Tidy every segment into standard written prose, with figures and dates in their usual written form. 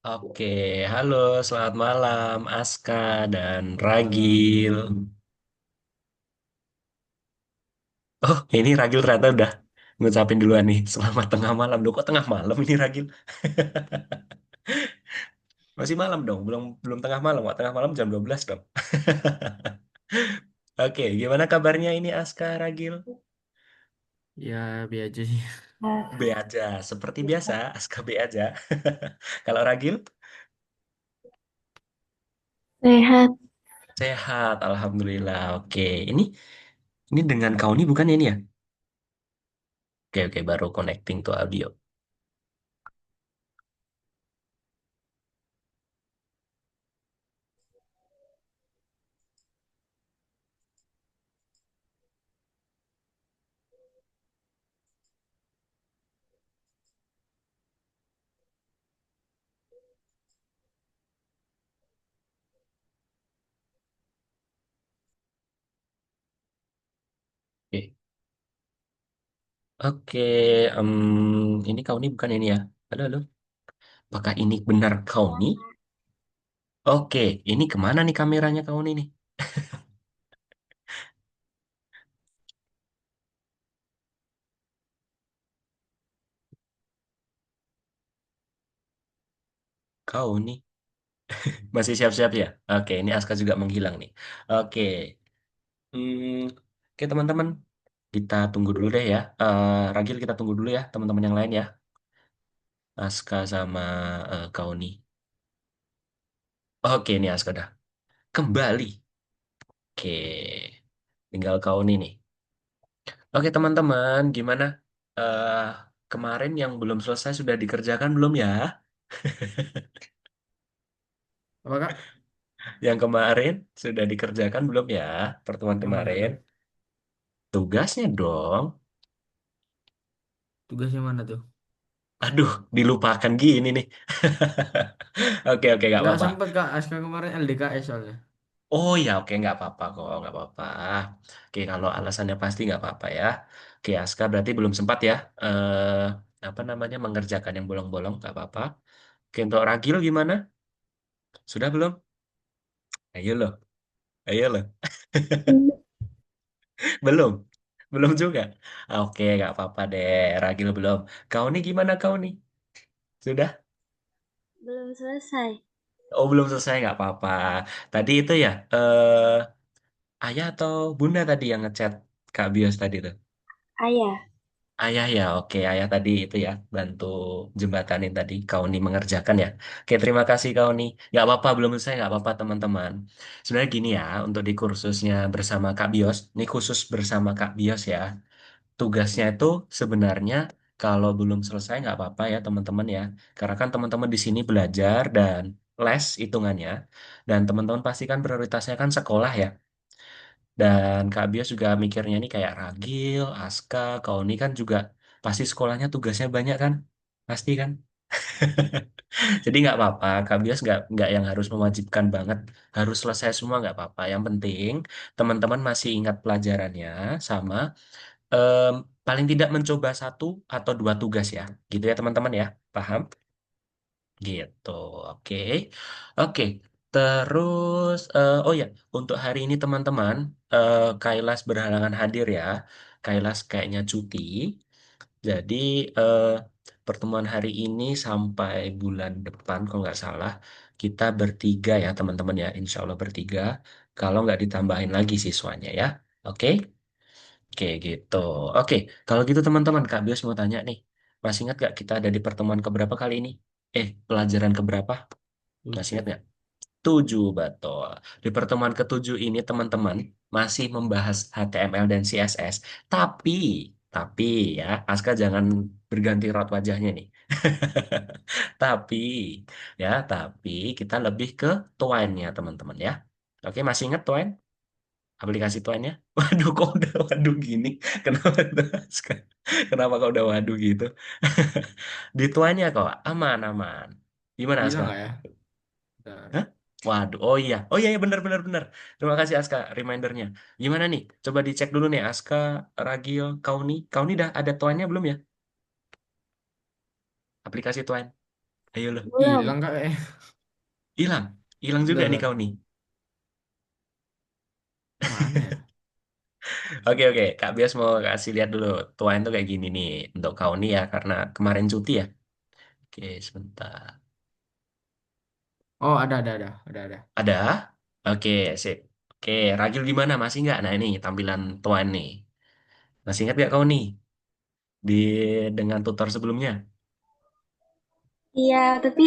Oke, halo, selamat malam Aska dan Ragil. Oh, ini Ragil ternyata udah ngucapin duluan nih. Selamat tengah malam. Loh, kok tengah malam ini Ragil? Masih malam dong, belum belum tengah malam. Kok tengah malam jam 12 dong. Oke, gimana kabarnya ini Aska, Ragil? Ya, biar aja sih. B aja, seperti biasa, Aska B aja. Kalau Ragil? Sehat. Sehat, Alhamdulillah. Oke, ini dengan kau ini bukan ini ya? Oke, oke, baru connecting to audio. Oke. Oke, ini kau ini bukan ini ya. Halo, halo. Apakah ini benar kau nih? Oke, ini kemana nih kameranya kau ini nih? Kau nih masih siap-siap ya? Oke, ini Aska juga menghilang nih. Oke, oke teman-teman, kita tunggu dulu deh ya. Ragil kita tunggu dulu ya, teman-teman yang lain ya. Aska sama kau nih. Oke, ini Aska dah kembali. Oke, tinggal kau nih. Oke teman-teman, gimana? eh Kemarin yang belum selesai sudah dikerjakan belum ya? Apa, Kak? Yang kemarin sudah dikerjakan belum ya? Pertemuan Yang mana kemarin. tuh? Tugasnya dong. Tugasnya mana tuh? Aduh, dilupakan gini nih. Oke, oke, nggak Nggak apa-apa. sempet, Kak. Aska kemarin LDKS soalnya. Oh ya, oke, nggak apa-apa kok, nggak apa-apa. Oke, kalau alasannya pasti nggak apa-apa ya. Oke, Aska berarti belum sempat ya. Apa namanya mengerjakan yang bolong-bolong, nggak apa-apa. Oke, untuk Ragil gimana? Sudah belum? Ayo loh, ayo loh. Belum, belum juga. Oke, nggak apa-apa deh. Ragil belum. Kau nih gimana kau nih? Sudah? Belum selesai. Oh, belum selesai nggak apa-apa. Tadi itu ya, ayah atau bunda tadi yang ngechat Kak Bios tadi tuh. Ayah. Ayah ya, oke. Ayah tadi itu ya, bantu jembatanin tadi. Kau nih mengerjakan ya. Oke, terima kasih kau nih. Nggak apa-apa, belum selesai nggak apa-apa teman-teman. Sebenarnya gini ya, untuk di kursusnya bersama Kak Bios, ini khusus bersama Kak Bios ya. Tugasnya itu sebenarnya kalau belum selesai nggak apa-apa ya teman-teman ya. Karena kan teman-teman di sini belajar dan les hitungannya. Dan teman-teman pasti kan prioritasnya kan sekolah ya. Dan Kak Bias juga mikirnya nih kayak Ragil, Aska, kau ini kan juga pasti sekolahnya tugasnya banyak kan? Pasti kan? Jadi nggak apa-apa, Kak Bias nggak yang harus mewajibkan banget harus selesai semua nggak apa-apa. Yang penting teman-teman masih ingat pelajarannya sama em, paling tidak mencoba satu atau dua tugas ya, gitu ya teman-teman ya, paham? Gitu, oke, oke. Terus, oh ya, untuk hari ini teman-teman, Kailas berhalangan hadir ya. Kailas kayaknya cuti, jadi eh, pertemuan hari ini sampai bulan depan, kalau nggak salah, kita bertiga ya teman-teman ya, insya Allah bertiga. Kalau nggak ditambahin lagi siswanya ya, oke? Oke gitu. Oke, kalau gitu teman-teman, Kak Bios mau tanya nih. Masih ingat gak kita ada di pertemuan keberapa kali ini? Pelajaran keberapa? Masih ingat 7. nggak? 7, betul. Di pertemuan ketujuh ini teman-teman masih membahas HTML dan CSS. Tapi, tapi ya, Aska jangan berganti raut wajahnya nih. Tapi, tapi kita lebih ke Twine-nya teman-teman ya. Oke, masih ingat Twine? Aplikasi tuannya? Waduh, kok udah waduh gini? Kenapa kenapa kok udah waduh gitu? Di tuannya kok aman aman. Gimana Hilang Aska? nggak ya? Bentar. Hah? Waduh, oh iya, iya, benar benar benar. Terima kasih Aska remindernya. Gimana nih? Coba dicek dulu nih Aska, Ragil, kau nih dah ada tuannya belum ya? Aplikasi tuan. Ayo loh. Belum. Hilang kak. Hilang. Hilang juga Udah, nih udah. kau nih. Mana ya? Oke, oke. Kak Bias mau kasih lihat dulu. Tuan tuh kayak gini nih. Untuk kau nih ya, karena kemarin cuti ya. Oke, sebentar. Oh, ada. Ada? Oke, sip. Oke, Ragil gimana? Masih nggak? Nah ini tampilan Tuan nih. Masih ingat nggak kau nih? Di dengan tutor sebelumnya? Iya, tapi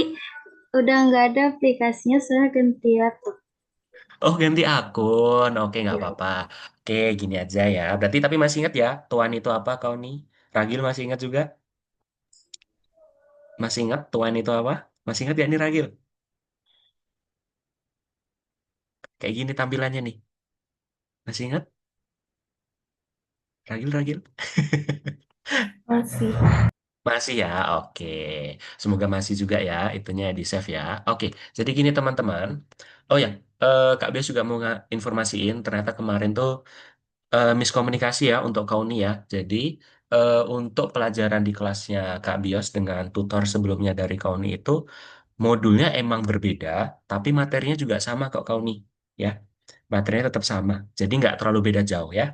udah nggak ada aplikasinya, sudah ganti laptop. Oh, ganti akun. Oke, nggak Ya. apa-apa. Oke, gini aja ya. Berarti tapi masih ingat ya, Tuan itu apa kau nih? Ragil masih ingat juga? Masih ingat Tuan itu apa? Masih ingat ya nih Ragil? Kayak gini tampilannya nih. Masih ingat? Ragil, Ragil? Masih. Masih ya, oke. Semoga masih juga ya, itunya di save ya. Oke, jadi gini teman-teman. Oh ya, Kak Bias juga mau informasiin, ternyata kemarin tuh miskomunikasi ya untuk kau nih ya. Jadi untuk pelajaran di kelasnya Kak Bios dengan tutor sebelumnya dari kau nih itu modulnya emang berbeda, tapi materinya juga sama kok kau nih ya. Materinya tetap sama, jadi nggak terlalu beda jauh ya.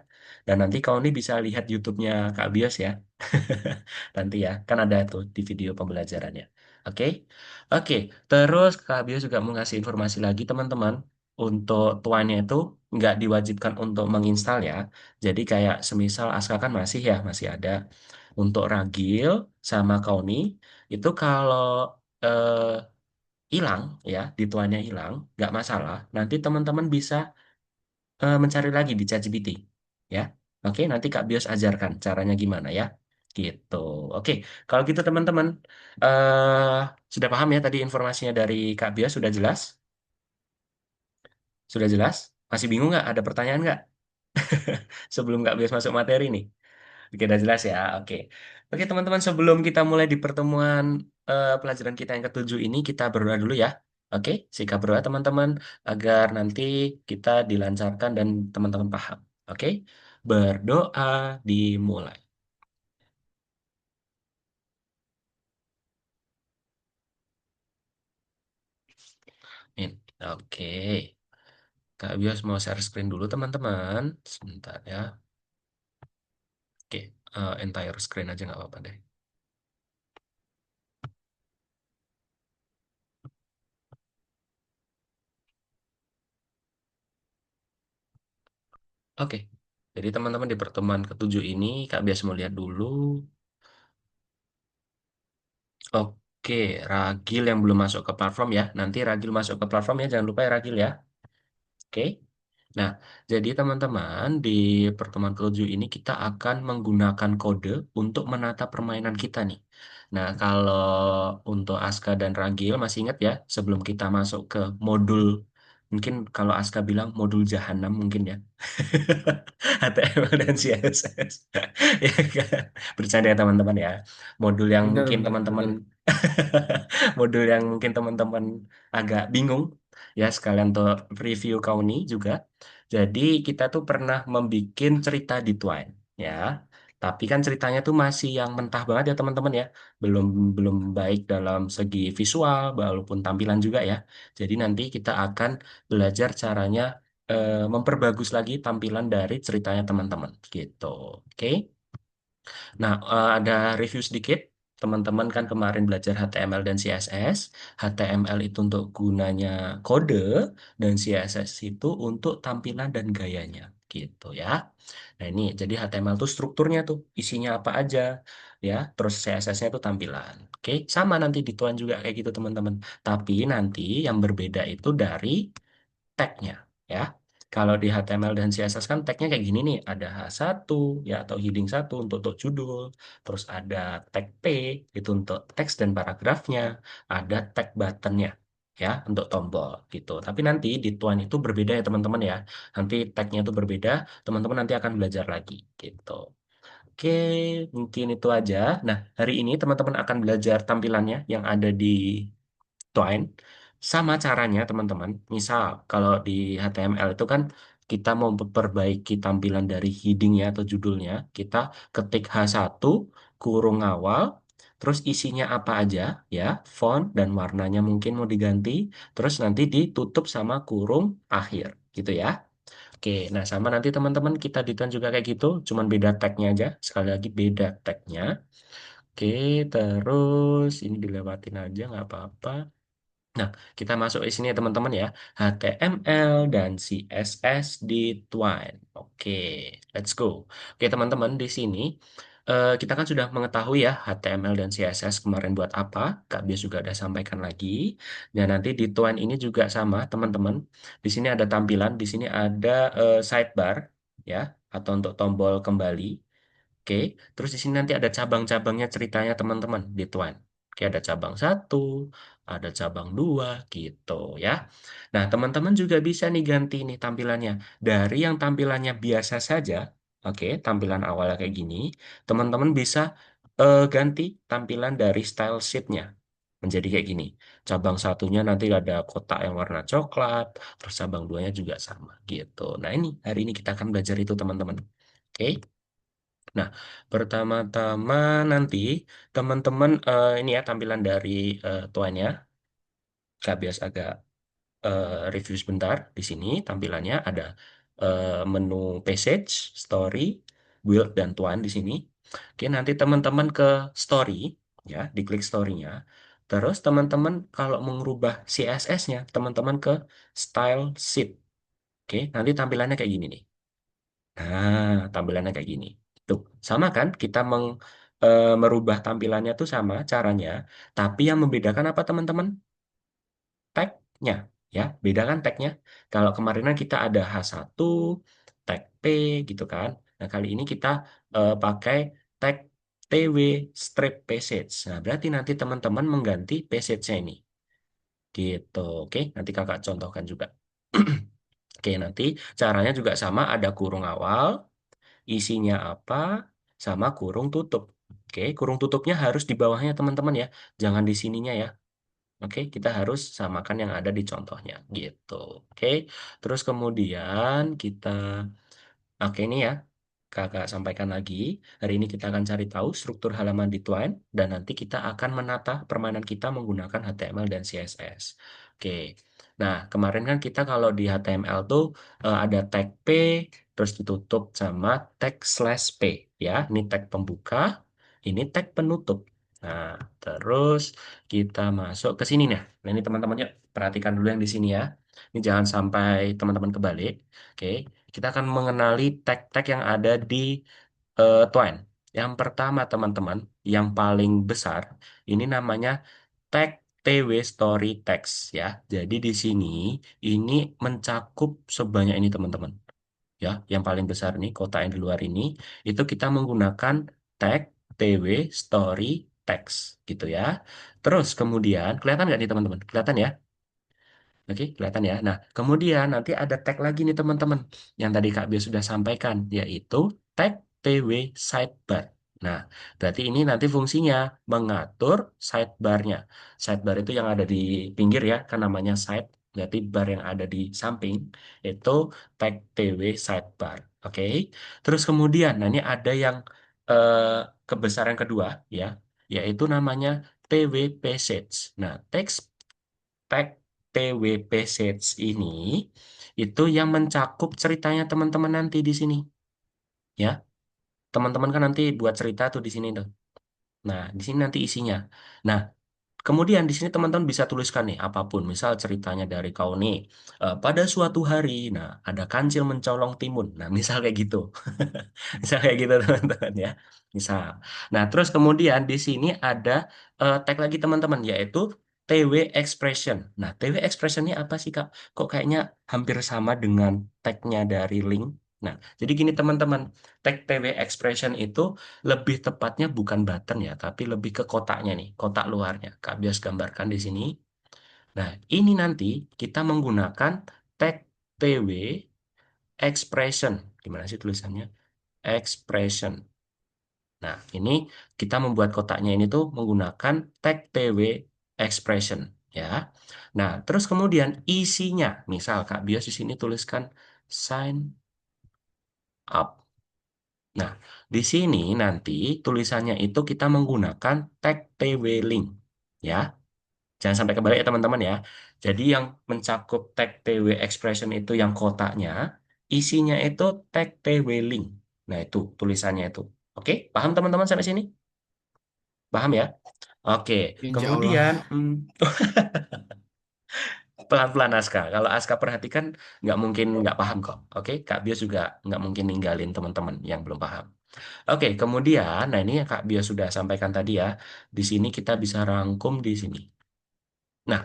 Dan nanti kau nih bisa lihat YouTube-nya Kak Bios ya. Nanti ya, kan ada tuh di video pembelajarannya. Oke, oke. Terus Kak Bio juga mau ngasih informasi lagi teman-teman. Untuk tuannya itu nggak diwajibkan untuk menginstal ya. Jadi kayak semisal Aska kan masih ya, masih ada. Untuk Ragil sama Kauni itu kalau eh, hilang ya, di tuannya hilang, nggak masalah. Nanti teman-teman bisa mencari lagi di ChatGPT ya. Oke, nanti Kak Bios ajarkan caranya gimana ya. Gitu. Oke, kalau gitu teman-teman eh sudah paham ya tadi informasinya dari Kak Bios sudah jelas? Sudah jelas? Masih bingung nggak? Ada pertanyaan nggak? Sebelum Kak Bios masuk materi nih. Oke, udah jelas ya. Oke. Oke, teman-teman, sebelum kita mulai di pertemuan pelajaran kita yang ketujuh ini, kita berdoa dulu ya. Oke, sikap berdoa teman-teman agar nanti kita dilancarkan dan teman-teman paham. Oke, berdoa dimulai. Amin. Oke, Kak Bios mau share screen dulu teman-teman. Sebentar ya. Oke, entire screen aja nggak apa-apa deh. Oke, jadi teman-teman di pertemuan ketujuh ini Kak Bias mau lihat dulu. Oke, Ragil yang belum masuk ke platform ya. Nanti Ragil masuk ke platform ya, jangan lupa ya Ragil ya. Oke. Nah, jadi teman-teman di pertemuan ketujuh ini kita akan menggunakan kode untuk menata permainan kita nih. Nah, kalau untuk Aska dan Ragil masih ingat ya, sebelum kita masuk ke modul, mungkin kalau Aska bilang modul jahanam mungkin ya. HTML dan CSS. Ya kan? Bercanda ya teman-teman ya. Modul yang Bener, mungkin bener, teman-teman bener. modul yang mungkin teman-teman agak bingung ya sekalian untuk review kau nih juga. Jadi kita tuh pernah membuat cerita di Twine ya. Tapi kan ceritanya tuh masih yang mentah banget ya teman-teman ya. Belum belum baik dalam segi visual walaupun tampilan juga ya. Jadi nanti kita akan belajar caranya memperbagus lagi tampilan dari ceritanya teman-teman gitu. Oke. Nah, ada review sedikit. Teman-teman kan kemarin belajar HTML dan CSS. HTML itu untuk gunanya kode dan CSS itu untuk tampilan dan gayanya gitu ya. Nah, ini jadi HTML itu strukturnya tuh isinya apa aja ya. Terus CSS-nya itu tampilan. Oke, sama nanti di Tuan juga kayak gitu teman-teman. Tapi nanti yang berbeda itu dari tagnya ya. Kalau di HTML dan CSS kan tagnya kayak gini nih, ada H1 ya atau heading 1 untuk judul, terus ada tag P itu untuk teks dan paragrafnya, ada tag buttonnya ya untuk tombol gitu. Tapi nanti di Tuan itu berbeda ya teman-teman ya. Nanti tagnya itu berbeda, teman-teman nanti akan belajar lagi gitu. Oke, mungkin itu aja. Nah, hari ini teman-teman akan belajar tampilannya yang ada di Twine. Sama caranya, teman-teman. Misal, kalau di HTML itu kan kita mau memperbaiki tampilan dari headingnya atau judulnya, kita ketik H1 kurung awal, terus isinya apa aja ya, font dan warnanya mungkin mau diganti, terus nanti ditutup sama kurung akhir gitu ya. Oke, nah sama nanti teman-teman kita desain juga kayak gitu, cuman beda tagnya aja. Sekali lagi beda tagnya. Oke, terus ini dilewatin aja nggak apa-apa. Nah, kita masuk ke sini ya teman-teman ya. HTML dan CSS di Twine. Oke, let's go. Oke teman-teman, di sini kita kan sudah mengetahui ya HTML dan CSS kemarin buat apa. Kak Bias juga udah sampaikan lagi. Dan nanti di Twine ini juga sama teman-teman. Di sini ada tampilan, di sini ada sidebar ya, atau untuk tombol kembali. Oke, terus di sini nanti ada cabang-cabangnya ceritanya teman-teman di Twine. Oke, ada cabang satu, ada cabang dua, gitu ya. Nah, teman-teman juga bisa nih ganti nih tampilannya. Dari yang tampilannya biasa saja, oke, tampilan awalnya kayak gini, teman-teman bisa ganti tampilan dari style sheet-nya menjadi kayak gini. Cabang satunya nanti ada kotak yang warna coklat, terus cabang duanya juga sama, gitu. Nah, ini hari ini kita akan belajar itu teman-teman. Oke. Nah, pertama-tama nanti teman-teman ini ya tampilan dari tuannya. Kak bias agak review sebentar. Di sini tampilannya ada menu passage, story, build, dan tuan di sini. Oke, nanti teman-teman ke story, ya, diklik story-nya. Terus teman-teman kalau mengubah CSS-nya, teman-teman ke style sheet. Oke, nanti tampilannya kayak gini nih. Nah, tampilannya kayak gini. Tuh, sama kan? Kita merubah tampilannya tuh sama caranya, tapi yang membedakan apa teman-teman? Tag-nya, ya. Beda kan tag-nya? Kalau kemarin kan kita ada H1, tag P gitu kan. Nah, kali ini kita pakai tag TW strip passage. Nah, berarti nanti teman-teman mengganti passage-nya ini. Gitu, oke? Nanti kakak contohkan juga. Oke, nanti caranya juga sama, ada kurung awal, isinya apa, sama kurung tutup. Oke, kurung tutupnya harus di bawahnya teman-teman ya, jangan di sininya ya. Oke, kita harus samakan yang ada di contohnya gitu. Oke, terus kemudian kita, oke ini ya, kakak sampaikan lagi. Hari ini kita akan cari tahu struktur halaman di Twine dan nanti kita akan menata permainan kita menggunakan HTML dan CSS. Oke. Nah, kemarin kan kita kalau di HTML tuh ada tag P terus ditutup sama tag slash P ya. Ini tag pembuka, ini tag penutup. Nah, terus kita masuk ke sini nih. Nah, ini teman-teman yuk perhatikan dulu yang di sini ya. Ini jangan sampai teman-teman kebalik. Oke. Kita akan mengenali tag-tag yang ada di Twine. Yang pertama, teman-teman, yang paling besar, ini namanya tag TW Story Text ya. Jadi di sini ini mencakup sebanyak ini, teman-teman. Ya, yang paling besar nih, kotak yang di luar ini, itu kita menggunakan tag TW Story Text gitu ya. Terus kemudian, kelihatan nggak nih teman-teman? Kelihatan ya? Oke, kelihatan ya. Nah, kemudian nanti ada tag lagi nih teman-teman yang tadi Kak Bio sudah sampaikan, yaitu tag TW sidebar. Nah, berarti ini nanti fungsinya mengatur sidebarnya. Sidebar itu yang ada di pinggir ya, kan namanya side. Berarti bar yang ada di samping itu tag TW sidebar. Oke. Terus kemudian, nah ini ada yang eh, kebesaran kedua ya, yaitu namanya TW passage. Nah, teks tag TWP Sets ini itu yang mencakup ceritanya teman-teman nanti di sini ya. Teman-teman kan nanti buat cerita tuh di sini tuh. Nah, di sini nanti isinya. Nah, kemudian di sini teman-teman bisa tuliskan nih apapun, misal ceritanya dari kau nih pada suatu hari, nah ada kancil mencolong timun, nah misal kayak gitu, misal kayak gitu teman-teman ya, misal. Nah terus kemudian di sini ada tag lagi teman-teman yaitu TW expression. Nah TW expression ini apa sih Kak? Kok kayaknya hampir sama dengan tagnya dari link? Nah jadi gini teman-teman, tag TW expression itu lebih tepatnya bukan button ya, tapi lebih ke kotaknya nih, kotak luarnya. Kak Bias gambarkan di sini. Nah, ini nanti kita menggunakan tag TW expression. Gimana sih tulisannya? Expression. Nah, ini kita membuat kotaknya ini tuh menggunakan tag TW expression ya. Nah, terus kemudian isinya, misal Kak Bias di sini tuliskan sign up. Nah, di sini nanti tulisannya itu kita menggunakan tag TW link. Ya, jangan sampai kebalik ya teman-teman ya. Jadi yang mencakup tag TW expression itu yang kotaknya, isinya itu tag TW link. Nah, itu tulisannya itu. Oke, paham teman-teman sampai sini? Paham ya? Oke, Insya kemudian Allah. pelan-pelan Aska. Kalau Aska perhatikan, nggak mungkin nggak paham kok. Oke, Kak Bios juga nggak mungkin ninggalin teman-teman yang belum paham. Oke, kemudian, nah ini yang Kak Bios sudah sampaikan tadi ya. Di sini kita bisa rangkum di sini. Nah,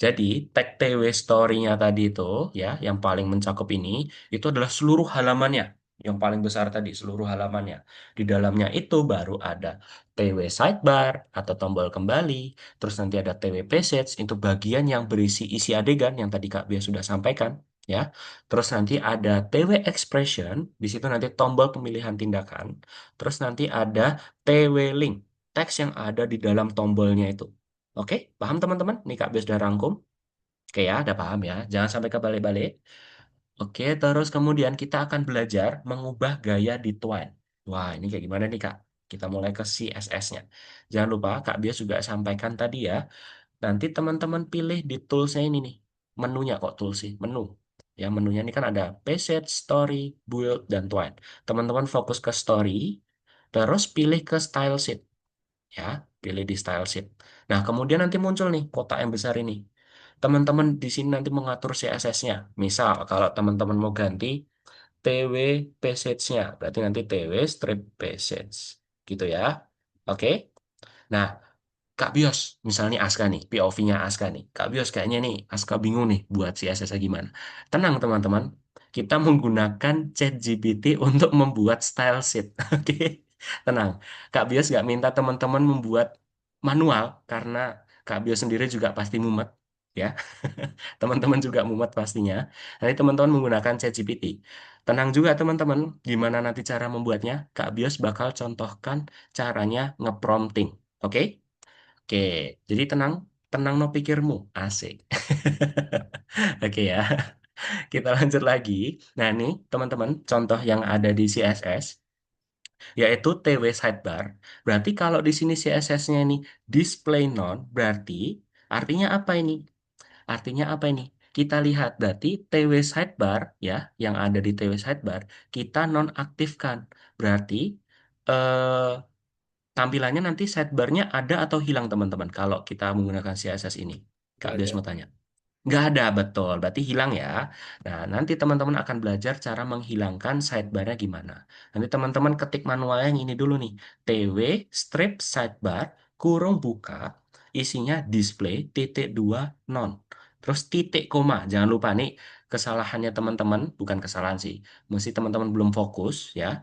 jadi tag TW story-nya tadi itu ya, yang paling mencakup ini, itu adalah seluruh halamannya. Yang paling besar tadi, seluruh halamannya. Di dalamnya itu baru ada TW sidebar atau tombol kembali, terus nanti ada TW passage, itu bagian yang berisi isi adegan yang tadi Kak Bia sudah sampaikan. Ya, terus nanti ada TW expression, di situ nanti tombol pemilihan tindakan, terus nanti ada TW link, teks yang ada di dalam tombolnya itu. Oke, paham teman-teman? Nih Kak Bios udah rangkum. Oke ya, udah paham ya. Jangan sampai kebalik-balik. Oke, terus kemudian kita akan belajar mengubah gaya di Twine. Wah, ini kayak gimana nih Kak? Kita mulai ke CSS-nya. Jangan lupa Kak Bios juga sampaikan tadi ya. Nanti teman-teman pilih di toolsnya ini nih. Menunya kok tools sih? Menu. Ya, menunya ini kan ada Page, Story, Build, dan Twine. Teman-teman fokus ke Story, terus pilih ke Style Sheet. Ya, pilih di style sheet. Nah, kemudian nanti muncul nih kotak yang besar ini. Teman-teman di sini nanti mengatur CSS-nya. Misal, kalau teman-teman mau ganti TW passage-nya, berarti nanti TW strip passage. Gitu ya. Oke. Nah, Kak Bios, misalnya Aska nih, POV-nya Aska nih. Kak Bios kayaknya nih, Aska bingung nih buat CSS-nya gimana. Tenang teman-teman, kita menggunakan ChatGPT untuk membuat style sheet. Oke, tenang. Kak Bios nggak minta teman-teman membuat manual, karena Kak Bios sendiri juga pasti mumet. Ya, teman-teman juga mumet pastinya. Nanti teman-teman menggunakan ChatGPT. Tenang juga teman-teman, gimana nanti cara membuatnya? Kak Bios bakal contohkan caranya nge-prompting. Oke? Oke, jadi tenang, tenang no pikirmu, asik. Oke ya, kita lanjut lagi. Nah ini teman-teman, contoh yang ada di CSS, yaitu TW sidebar. Berarti kalau di sini CSS-nya ini display none, berarti artinya apa ini? Artinya apa ini? Kita lihat berarti TW sidebar ya, yang ada di TW sidebar, kita nonaktifkan. Berarti eh, tampilannya nanti sidebarnya ada atau hilang teman-teman kalau kita menggunakan CSS ini. Kak Nggak Bias ada. mau tanya. Nggak ada, betul. Berarti hilang ya. Nah, nanti teman-teman akan belajar cara menghilangkan sidebarnya gimana. Nanti teman-teman ketik manualnya yang ini dulu nih. TW strip sidebar kurung buka isinya display titik dua non. Terus titik koma. Jangan lupa nih kesalahannya teman-teman, bukan kesalahan sih. Mesti teman-teman belum fokus ya.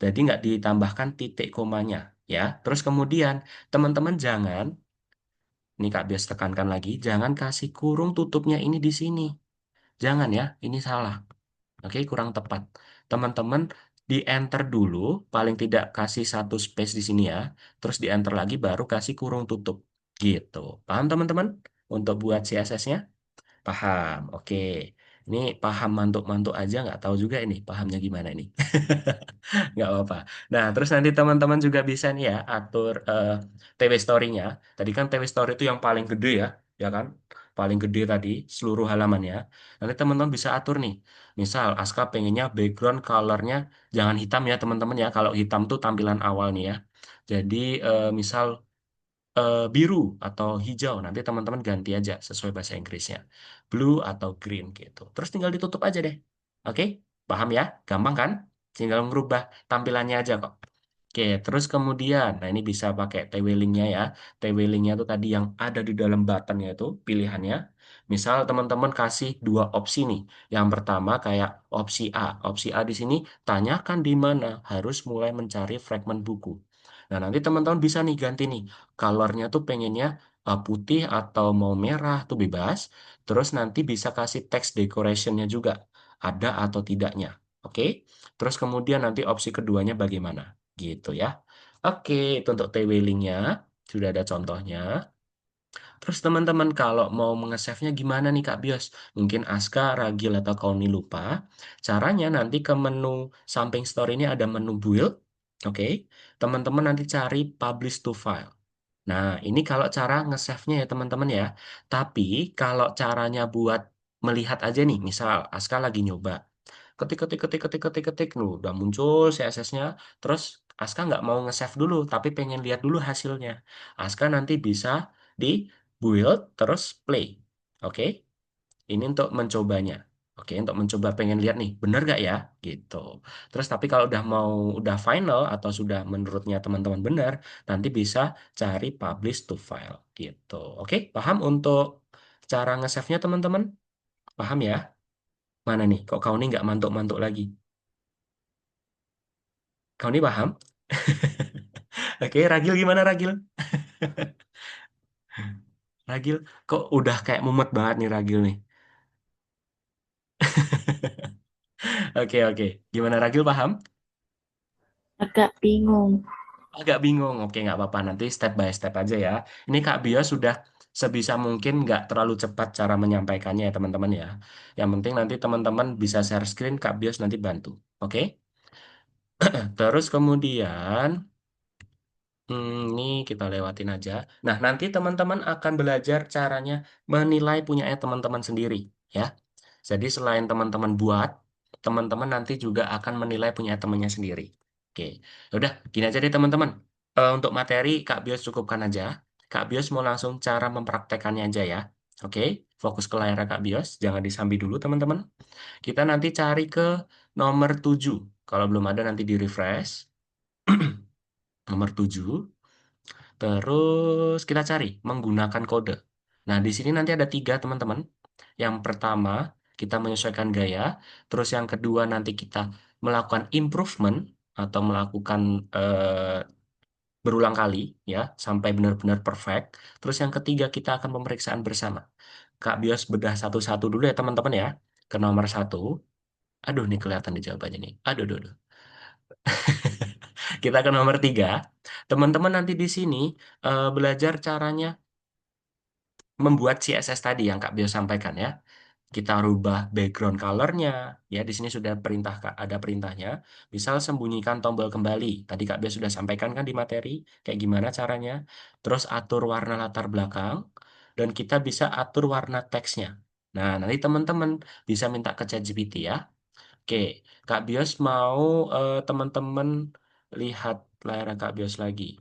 Jadi nggak ditambahkan titik komanya ya. Terus kemudian teman-teman jangan, ini Kak Bias tekankan lagi, jangan kasih kurung tutupnya ini di sini. Jangan ya, ini salah. Oke, kurang tepat. Teman-teman di enter dulu, paling tidak kasih satu space di sini ya. Terus di enter lagi baru kasih kurung tutup. Gitu. Paham teman-teman? Untuk buat CSS-nya? Paham. Oke. Ini paham mantuk-mantuk aja nggak tahu juga ini pahamnya gimana ini. Nggak apa-apa. Nah, terus nanti teman-teman juga bisa nih ya atur TW Story-nya. Tadi kan TW Story itu yang paling gede ya kan? Paling gede tadi seluruh halamannya. Nanti teman-teman bisa atur nih. Misal Aska pengennya background color-nya jangan hitam ya teman-teman ya. Kalau hitam tuh tampilan awal nih ya. Jadi misal biru atau hijau. Nanti teman-teman ganti aja sesuai bahasa Inggrisnya. Blue atau green gitu. Terus tinggal ditutup aja deh. Oke? Paham ya? Gampang kan? Tinggal merubah tampilannya aja kok. Oke, terus kemudian, nah ini bisa pakai TW-Link-nya ya. TW-Link-nya itu tadi yang ada di dalam button-nya itu pilihannya. Misal teman-teman kasih dua opsi nih. Yang pertama kayak opsi A. Opsi A di sini tanyakan di mana harus mulai mencari fragmen buku. Nah, nanti teman-teman bisa nih ganti nih. Colornya tuh pengennya putih atau mau merah tuh bebas. Terus nanti bisa kasih text decoration-nya juga. Ada atau tidaknya. Oke. Terus kemudian nanti opsi keduanya bagaimana? Gitu ya. Oke, itu untuk TW Link-nya. Sudah ada contohnya. Terus teman-teman kalau mau nge-save-nya gimana nih Kak Bios? Mungkin Aska, Ragil, atau Kauni lupa. Caranya nanti ke menu samping store ini ada menu build. Oke, teman-teman nanti cari publish to file. Nah, ini kalau cara nge-save-nya ya teman-teman ya. Tapi kalau caranya buat melihat aja nih, misal Aska lagi nyoba. Ketik, ketik, ketik, ketik, ketik, ketik. Nuh, udah muncul CSS-nya. Terus Aska nggak mau nge-save dulu, tapi pengen lihat dulu hasilnya. Aska nanti bisa di build, terus play. Oke, ini untuk mencobanya. Oke, untuk mencoba pengen lihat nih, bener gak ya? Gitu. Terus tapi kalau udah final atau sudah menurutnya teman-teman benar, nanti bisa cari publish to file. Gitu. Oke, paham untuk cara nge-save-nya teman-teman? Paham ya? Mana nih? Kok kau ini nggak mantuk-mantuk lagi? Kau ini paham? Oke, Ragil gimana Ragil? Ragil, kok udah kayak mumet banget nih Ragil nih. Oke, oke. Gimana Ragil paham? Agak bingung. Agak bingung. Oke, nggak apa-apa. Nanti step by step aja ya. Ini Kak Bio sudah sebisa mungkin nggak terlalu cepat cara menyampaikannya ya teman-teman ya. Yang penting nanti teman-teman bisa share screen, Kak Bios nanti bantu. Oke? Terus kemudian ini kita lewatin aja. Nah, nanti teman-teman akan belajar caranya menilai punyanya teman-teman sendiri, ya. Jadi selain teman-teman buat, teman-teman nanti juga akan menilai punya temannya sendiri. Oke, udah, gini aja deh teman-teman. Untuk materi, Kak Bios cukupkan aja. Kak Bios mau langsung cara mempraktekannya aja ya. Oke, fokus ke layar Kak Bios, jangan disambi dulu teman-teman. Kita nanti cari ke nomor 7. Kalau belum ada nanti di refresh. Nomor 7. Terus kita cari menggunakan kode. Nah, di sini nanti ada tiga teman-teman. Yang pertama, kita menyesuaikan gaya. Terus yang kedua, nanti kita melakukan improvement atau melakukan eh, berulang kali ya sampai benar-benar perfect. Terus yang ketiga, kita akan pemeriksaan bersama. Kak Bios bedah satu-satu dulu ya teman-teman ya. Ke nomor 1. Aduh, nih kelihatan di jawabannya nih. Aduh, aduh, aduh. Kita ke nomor 3. Teman-teman nanti di sini belajar caranya membuat CSS tadi yang Kak Bio sampaikan ya. Kita rubah background color-nya. Ya, di sini sudah ada perintahnya. Misal sembunyikan tombol kembali. Tadi Kak Bio sudah sampaikan kan di materi kayak gimana caranya. Terus atur warna latar belakang dan kita bisa atur warna teksnya. Nah, nanti teman-teman bisa minta ke ChatGPT ya. Oke, Kak Bios mau teman-teman lihat layar Kak Bios lagi.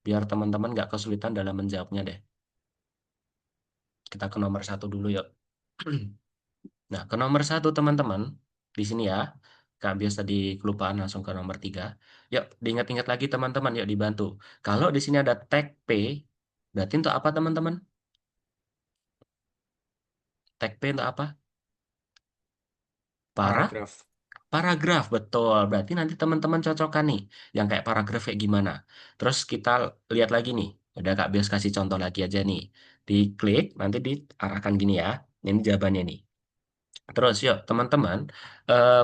Biar teman-teman nggak kesulitan dalam menjawabnya deh. Kita ke nomor 1 dulu yuk. Nah, ke nomor 1 teman-teman. Di sini ya. Kak Bios tadi kelupaan langsung ke nomor 3. Yuk, diingat-ingat lagi teman-teman. Yuk dibantu. Kalau di sini ada tag P, berarti untuk apa teman-teman? Tag P untuk apa? Para Paragraf. Paragraf, betul. Berarti nanti teman-teman cocokkan nih, yang kayak paragraf kayak gimana. Terus kita lihat lagi nih. Udah Kak Bios kasih contoh lagi aja nih. Diklik, nanti diarahkan gini ya. Ini jawabannya nih. Terus yuk teman-teman,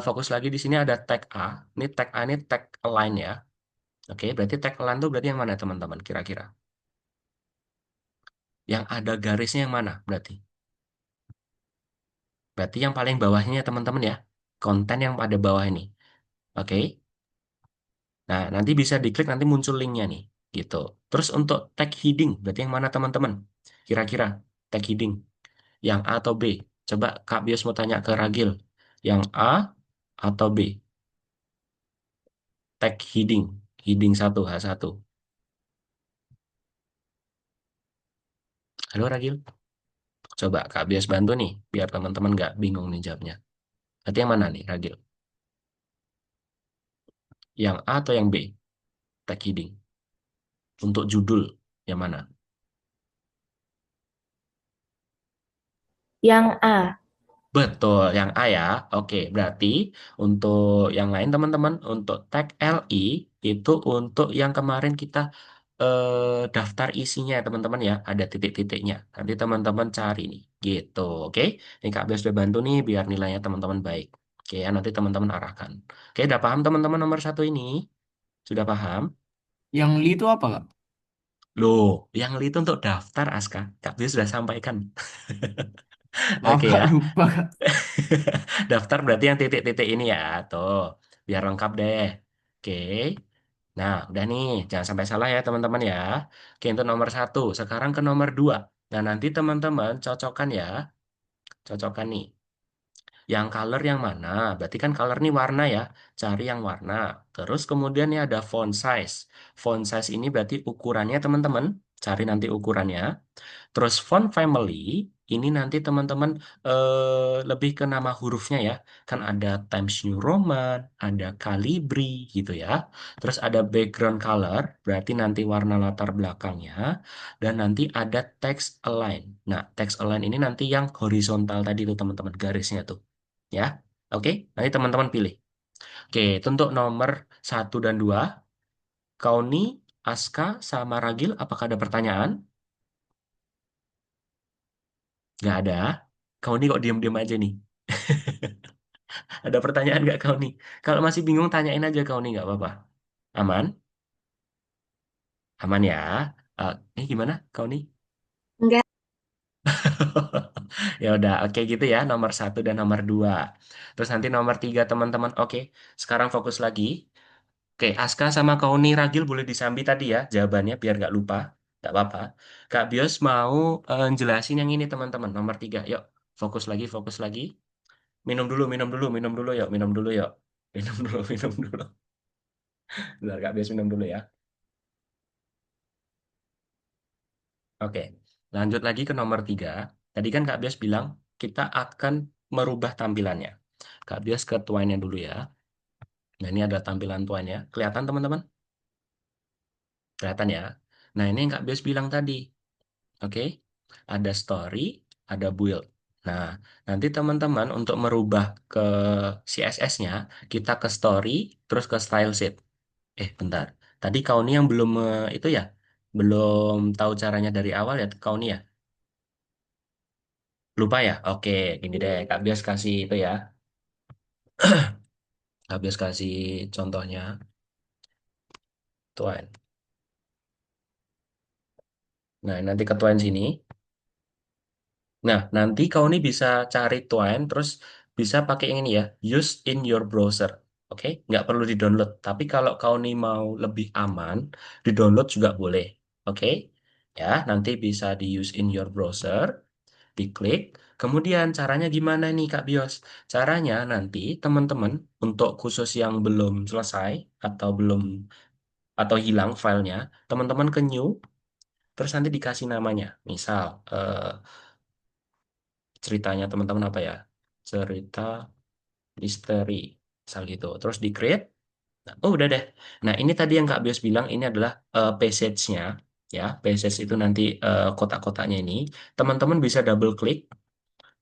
fokus lagi di sini ada tag A. Ini tag A ini tag align ya. Oke, berarti tag align itu berarti yang mana teman-teman kira-kira? Yang ada garisnya yang mana berarti? Berarti yang paling bawahnya teman-teman ya. Konten yang pada bawah ini. Oke. Nah, nanti bisa diklik nanti muncul linknya nih, gitu. Terus untuk tag heading, berarti yang mana teman-teman? Kira-kira tag heading, yang A atau B? Coba Kak Bios mau tanya ke Ragil, yang A atau B? Tag heading, heading satu H1. Halo Ragil, coba Kak Bios bantu nih, biar teman-teman nggak bingung nih jawabnya. Berarti yang mana nih Ragil? Yang A atau yang B? Tag heading. Untuk judul, yang mana? Yang A. Betul, yang A ya. Oke, berarti untuk yang lain teman-teman, untuk tag LI itu untuk yang kemarin kita daftar isinya ya teman-teman ya, ada titik-titiknya. Nanti teman-teman cari nih, gitu. Oke, ini Kak Bes sudah bantu nih biar nilainya teman-teman baik. Oke, ya nanti teman-teman arahkan. Oke, udah paham teman-teman nomor 1 ini? Sudah paham? Yang li itu apa, Kak? Loh, yang itu untuk daftar, Aska. Kak Bio sudah sampaikan. Maaf Oke Kak, ya. lupa Kak. Daftar berarti yang titik-titik ini ya. Tuh, biar lengkap deh. Oke. Nah, udah nih. Jangan sampai salah ya, teman-teman ya. Oke, itu nomor satu. Sekarang ke nomor dua. Nah, nanti teman-teman cocokkan ya. Cocokkan nih. Yang color yang mana? Berarti kan color nih warna ya. Cari yang warna. Terus kemudian nih ada font size. Font size ini berarti ukurannya teman-teman. Cari nanti ukurannya. Terus font family ini nanti teman-teman lebih ke nama hurufnya ya. Kan ada Times New Roman, ada Calibri gitu ya. Terus ada background color, berarti nanti warna latar belakangnya. Dan nanti ada text align. Nah, text align ini nanti yang horizontal tadi tuh teman-teman, garisnya tuh. Ya, oke. Nanti teman-teman pilih. Oke, itu untuk nomor satu dan dua. Kauni, Aska, sama Ragil, apakah ada pertanyaan? Nggak ada. Kau nih kok diam-diam aja nih. Ada pertanyaan nggak kau nih? Kalau masih bingung, tanyain aja kau nih, nggak apa-apa. Aman? Aman ya? Gimana kau nih? Enggak. Ya udah, oke gitu ya. Nomor satu dan nomor dua. Terus nanti nomor tiga teman-teman. Oke, sekarang fokus lagi. Oke, Aska sama kau nih Ragil boleh disambi tadi ya jawabannya biar nggak lupa. Nggak apa-apa. Kak Bios mau jelasin yang ini teman-teman. Nomor tiga. Yuk, fokus lagi, fokus lagi. Minum dulu, minum dulu, minum dulu, yuk, minum dulu, yuk. Minum dulu, minum dulu. Bentar, Kak Bias minum dulu ya. Oke, lanjut lagi ke nomor tiga. Tadi kan Kak Bias bilang kita akan merubah tampilannya. Kak Bias ke tuannya dulu ya. Nah, ini ada tampilan tuannya. Kelihatan teman-teman? Kelihatan ya. Nah, ini yang Kak Bias bilang tadi. Oke, ada story, ada build. Nah, nanti teman-teman untuk merubah ke CSS-nya, kita ke story, terus ke style sheet. Bentar. Tadi kau nih yang belum itu ya, belum tahu caranya dari awal ya, kau nih ya. Lupa ya? Oke, gini deh, Kak Bias kasih itu ya. Kak Bias kasih contohnya. Tuan. Nah, nanti ke tuan sini. Nah, nanti kau nih bisa cari Twine, terus bisa pakai yang ini ya, use in your browser. Oke, nggak perlu di-download. Tapi kalau kau nih mau lebih aman, di-download juga boleh. Oke, ya, nanti bisa di use in your browser, diklik. Kemudian caranya gimana nih Kak Bios? Caranya nanti teman-teman untuk khusus yang belum selesai atau belum atau hilang filenya, teman-teman ke new, terus nanti dikasih namanya. Misal, ceritanya teman-teman apa ya? Cerita misteri, misal gitu. Terus di create. Nah, oh udah deh. Nah ini tadi yang Kak Bios bilang ini adalah passage-nya. Ya, passage itu nanti kotak-kotaknya ini. Teman-teman bisa double klik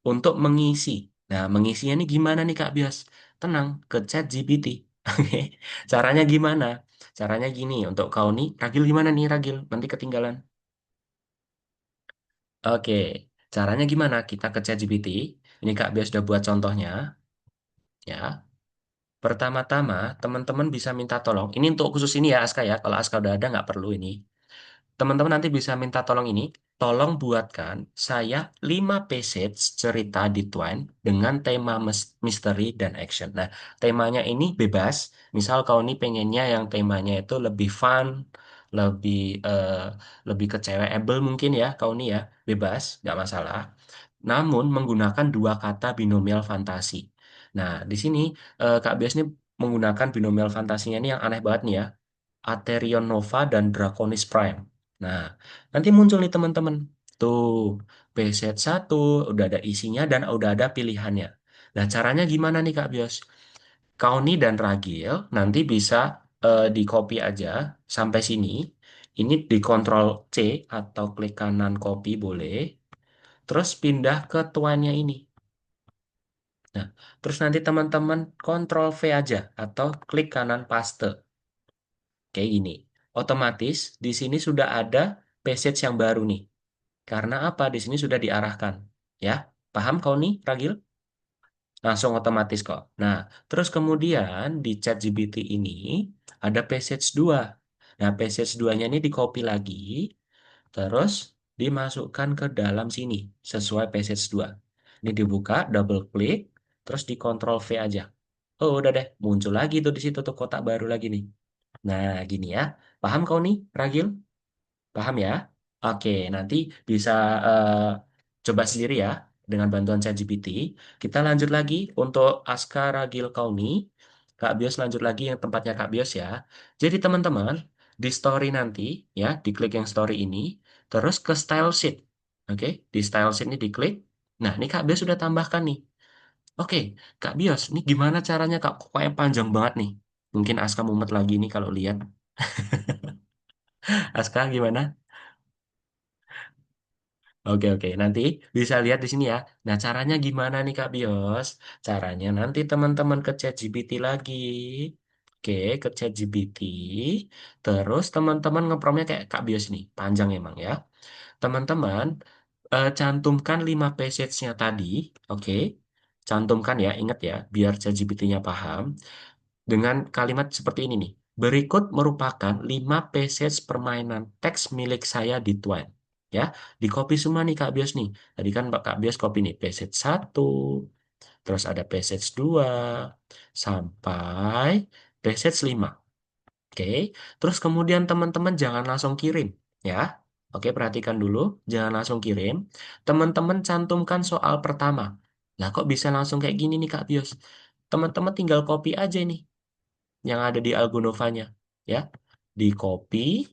untuk mengisi. Nah, mengisinya ini gimana nih Kak Bios? Tenang, ke chat GPT. Oke, caranya gimana? Caranya gini, untuk kau nih, Ragil gimana nih Ragil? Nanti ketinggalan. Oke, caranya gimana? Kita ke chat GPT. Ini Kak Bios sudah buat contohnya. Ya, pertama-tama, teman-teman bisa minta tolong. Ini untuk khusus ini ya, Aska ya. Kalau Aska udah ada, nggak perlu ini. Teman-teman nanti bisa minta tolong ini. Tolong buatkan saya 5 passage cerita di Twine dengan tema misteri dan action. Nah, temanya ini bebas. Misal kau ini pengennya yang temanya itu lebih fun, lebih lebih ke cewekable mungkin ya, kau ini ya. Bebas, nggak masalah. Namun menggunakan dua kata binomial fantasi. Nah, di sini Kak Bias ini menggunakan binomial fantasinya ini yang aneh banget nih ya. Aterion Nova dan Draconis Prime. Nah, nanti muncul nih teman-teman. Tuh, preset satu udah ada isinya dan udah ada pilihannya. Nah, caranya gimana nih Kak Bios? Kauni dan Ragil nanti bisa di copy aja sampai sini. Ini di Ctrl C atau klik kanan copy boleh. Terus pindah ke tuannya ini. Nah, terus nanti teman-teman Ctrl V aja atau klik kanan paste. Kayak gini. Otomatis di sini sudah ada passage yang baru nih. Karena apa? Di sini sudah diarahkan. Ya, paham kau nih, Ragil? Langsung otomatis kok. Nah, terus kemudian di ChatGPT ini ada passage 2. Nah, passage 2-nya ini di copy lagi. terus dimasukkan ke dalam sini sesuai passage 2. Ini dibuka, double klik, terus di Ctrl V aja. Oh, udah deh, muncul lagi tuh di situ tuh kotak baru lagi nih. Nah, gini ya. Paham kau nih, Ragil? Paham ya? Oke, nanti bisa eh, coba sendiri ya dengan bantuan ChatGPT. Kita lanjut lagi untuk Aska Ragil Kauni. Kak Bios lanjut lagi yang tempatnya Kak Bios ya. Jadi teman-teman, di story nanti ya, diklik yang story ini, terus ke style sheet. Oke, di style sheet ini diklik. Nah, ini Kak Bios sudah tambahkan nih. Oke, Kak Bios, ini gimana caranya Kak? Kok kayak panjang banget nih. Mungkin Aska mumet lagi nih kalau lihat. Aska gimana? Oke, oke. Nanti bisa lihat di sini ya. Nah, caranya gimana nih Kak Bios? Caranya nanti teman-teman ke ChatGPT lagi. Oke, ke ChatGPT. Terus teman-teman ngepromnya kayak Kak Bios nih. Panjang emang ya. Teman-teman, cantumkan 5 passage-nya tadi. Oke. Cantumkan ya, ingat ya, biar ChatGPT-nya paham. Dengan kalimat seperti ini nih. Berikut merupakan 5 passage permainan teks milik saya di Twine. Ya, di copy semua nih Kak Bios nih. Tadi kan Kak Bios copy nih passage 1, terus ada passage 2, sampai passage 5. Oke, terus kemudian teman-teman jangan langsung kirim ya. Oke, perhatikan dulu, jangan langsung kirim. Teman-teman cantumkan soal pertama. Lah kok bisa langsung kayak gini nih Kak Bios? Teman-teman tinggal copy aja nih yang ada di Algonovanya ya. Di copy,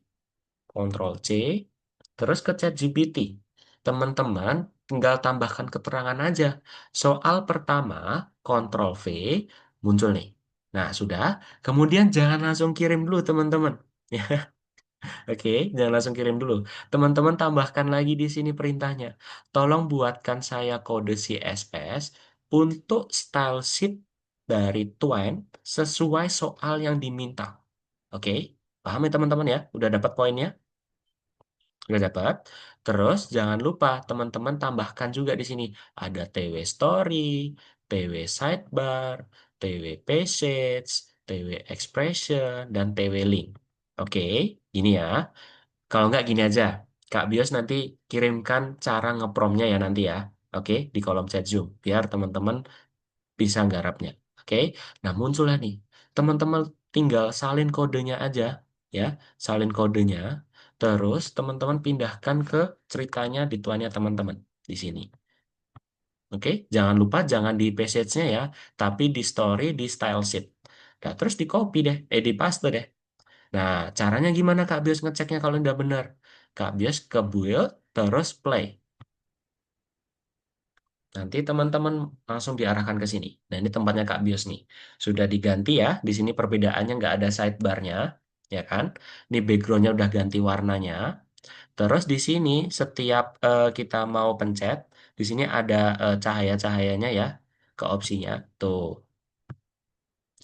Ctrl C, terus ke ChatGPT. Teman-teman tinggal tambahkan keterangan aja. Soal pertama, Ctrl V, muncul nih. Nah, sudah. Kemudian jangan langsung kirim dulu, teman-teman. Oke, jangan langsung kirim dulu. Teman-teman tambahkan lagi di sini perintahnya. Tolong buatkan saya kode CSS untuk style sheet dari Twine sesuai soal yang diminta. Oke, paham ya teman-teman ya? Udah dapat poinnya? Udah dapat? Terus jangan lupa teman-teman tambahkan juga di sini. Ada TW Story, TW Sidebar, TW Passage, TW Expression, dan TW Link. Oke, ini ya. Kalau nggak gini aja, Kak Bios nanti kirimkan cara ngepromnya ya nanti ya. Oke, di kolom chat Zoom. Biar teman-teman bisa garapnya. Oke, nah muncullah nih. Teman-teman tinggal salin kodenya aja ya, salin kodenya. Terus teman-teman pindahkan ke ceritanya di tuannya teman-teman di sini. Oke, jangan lupa jangan di passage-nya ya, tapi di story di style sheet. Nah, terus di copy deh, di paste deh. Nah, caranya gimana Kak Bios ngeceknya kalau udah benar? Kak Bios ke build, terus play. Nanti teman-teman langsung diarahkan ke sini. Nah, ini tempatnya Kak Bios nih. Sudah diganti ya. Di sini perbedaannya nggak ada sidebarnya, ya kan? Ini backgroundnya udah ganti warnanya. Terus di sini setiap kita mau pencet, di sini ada cahaya-cahayanya ya, ke opsinya. Tuh,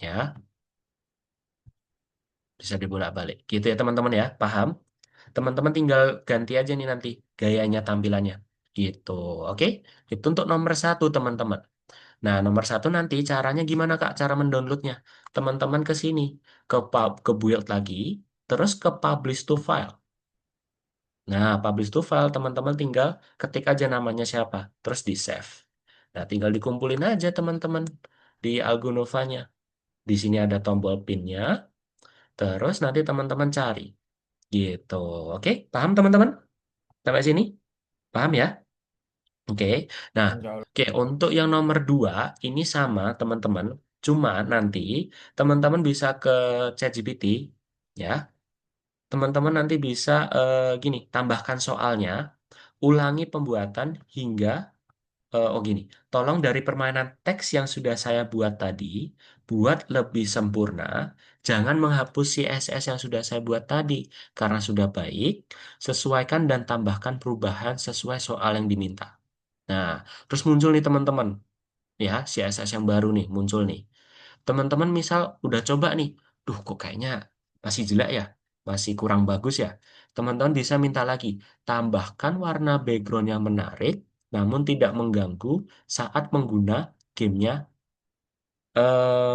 ya, bisa dibolak-balik. Gitu ya teman-teman ya, paham? Teman-teman tinggal ganti aja nih nanti gayanya tampilannya. Gitu, oke? Itu untuk nomor satu teman-teman. Nah, nomor satu nanti caranya gimana Kak? Cara mendownloadnya? Teman-teman ke sini, ke build lagi, terus ke publish to file. Nah, publish to file teman-teman tinggal ketik aja namanya siapa, terus di save. Nah, tinggal dikumpulin aja teman-teman di Algonovanya. Di sini ada tombol pinnya, terus nanti teman-teman cari. Gitu, oke? Paham teman-teman? Sampai sini? Paham ya? Oke, nah, Insya Allah. oke untuk yang nomor dua ini sama teman-teman, cuma nanti teman-teman bisa ke ChatGPT, ya, teman-teman nanti bisa gini, tambahkan soalnya, ulangi pembuatan hingga oh gini, tolong dari permainan teks yang sudah saya buat tadi, buat lebih sempurna, jangan menghapus CSS yang sudah saya buat tadi, karena sudah baik, sesuaikan dan tambahkan perubahan sesuai soal yang diminta. Nah, terus muncul nih teman-teman, ya CSS yang baru nih muncul nih. Teman-teman misal udah coba nih, duh kok kayaknya masih jelek ya, masih kurang bagus ya. Teman-teman bisa minta lagi, tambahkan warna background yang menarik, namun tidak mengganggu saat gamenya,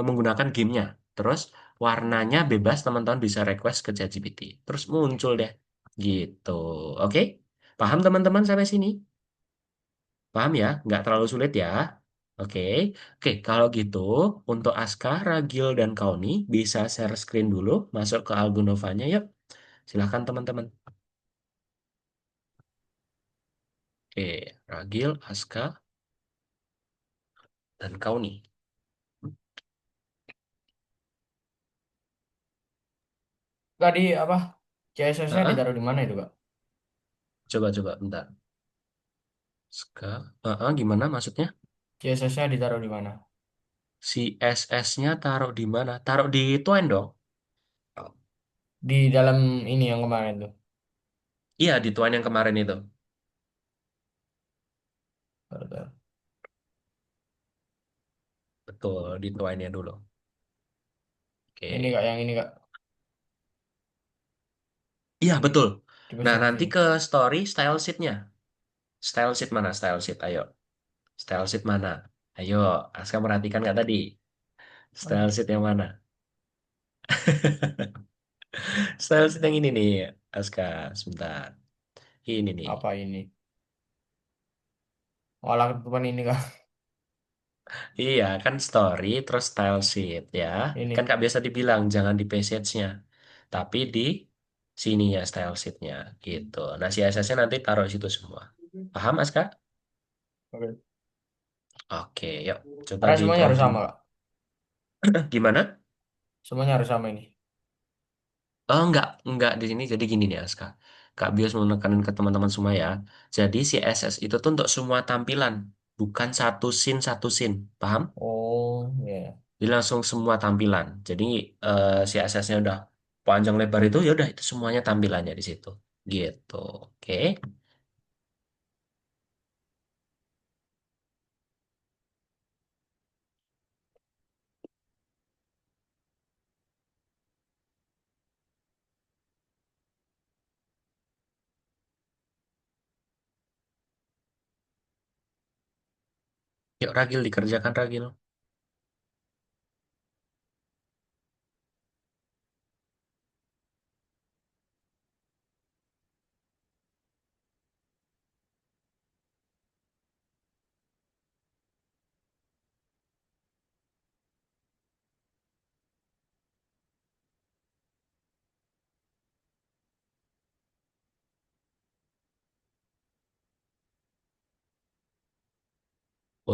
menggunakan gamenya. Terus warnanya bebas, teman-teman bisa request ke ChatGPT. Terus muncul deh. Gitu. Oke? Paham teman-teman sampai sini? Paham ya? Nggak terlalu sulit ya? Oke. Oke, kalau gitu untuk Aska, Ragil, dan Kauni bisa share screen dulu, masuk ke album Novanya yuk. Silahkan teman-teman. Oke, Ragil, Aska, dan Kauni. Tadi apa? CSS-nya Heeh, ditaruh di mana itu, Kak? coba-coba bentar. Aska, gimana maksudnya? CSS-nya ditaruh di mana? CSS-nya taruh di mana? Taruh di Twine dong. Di dalam ini yang kemarin tuh. Iya, di Twine yang kemarin itu. Taruh, taruh. Betul, di Twine-nya dulu. Ini Oke. Kak, yang ini Kak. Iya, betul. Nah, Dipesan nanti sini. ke story style sheet-nya. Style sheet mana? Style sheet, ayo. Style sheet mana? Ayo, Aska perhatikan nggak tadi? Style Aduh, sheet yang mana? Style sheet yang ini nih, Aska. Sebentar. Ini nih. apa ini? Olah ketutupan ini Kak. Iya, kan story terus style sheet ya. Kan Ini. Kak biasa dibilang jangan di passage-nya, tapi di sini ya style sheet-nya gitu. Nah, CSS-nya nanti taruh situ semua. Paham, Aska? Oke. Oke, yuk. Coba Karena di semuanya harus closing. sama Kak. Gimana? Semuanya harus sama ini. Oh, enggak di sini. Jadi gini nih, Aska. Kak Bios mau menekankan ke teman-teman semua ya. Jadi CSS itu tuh untuk semua tampilan, bukan satu scene. Paham? Oh, ya. Jadi langsung semua tampilan. Jadi CSS-nya udah panjang lebar itu ya udah itu semuanya tampilannya di situ. Gitu. Oke. Yuk Ragil dikerjakan Ragil.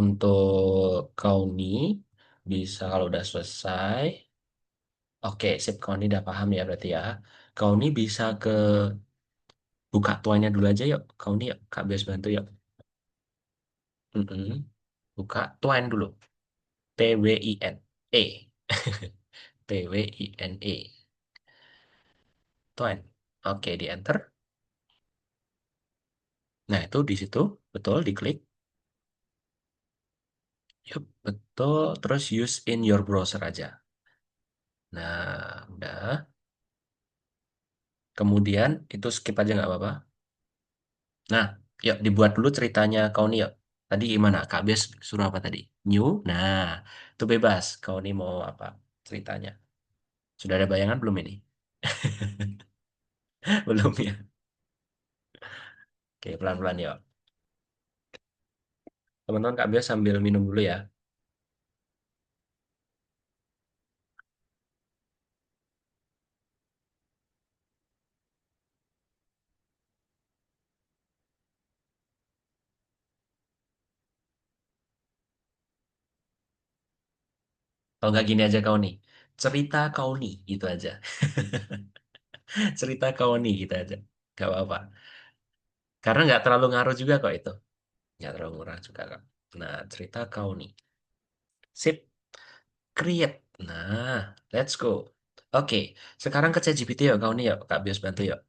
Untuk Kauni bisa kalau udah selesai. Oke, sip Kauni udah paham ya berarti ya. Kauni bisa ke buka tuanya dulu aja yuk. Kauni yuk. Kak Bios bantu yuk. Mm-mm. Buka tuan dulu. TWIN. E. TWINE. Tuan. Oke, di enter. Nah, itu di situ. Betul, diklik. Yup, betul. Terus use in your browser aja. Nah, udah. Kemudian itu skip aja nggak apa-apa. Nah, yuk dibuat dulu ceritanya kau nih yuk. Tadi gimana? Kak Bias suruh apa tadi? New. Nah, itu bebas. Kau nih mau apa ceritanya? Sudah ada bayangan belum ini? Belum ya? Oke, pelan-pelan yuk. Teman-teman Kak Bias sambil minum dulu ya. Kalau nggak gini aja kau nih. Cerita kau nih, gitu aja. Cerita kau nih, gitu aja. Gak apa-apa. Karena nggak terlalu ngaruh juga kok itu. Nggak terlalu murah juga kok. Nah, cerita kau nih. Sip, create. Nah, let's go. Oke, sekarang ke ChatGPT yuk kau nih yuk. Kak Bios bantu yuk.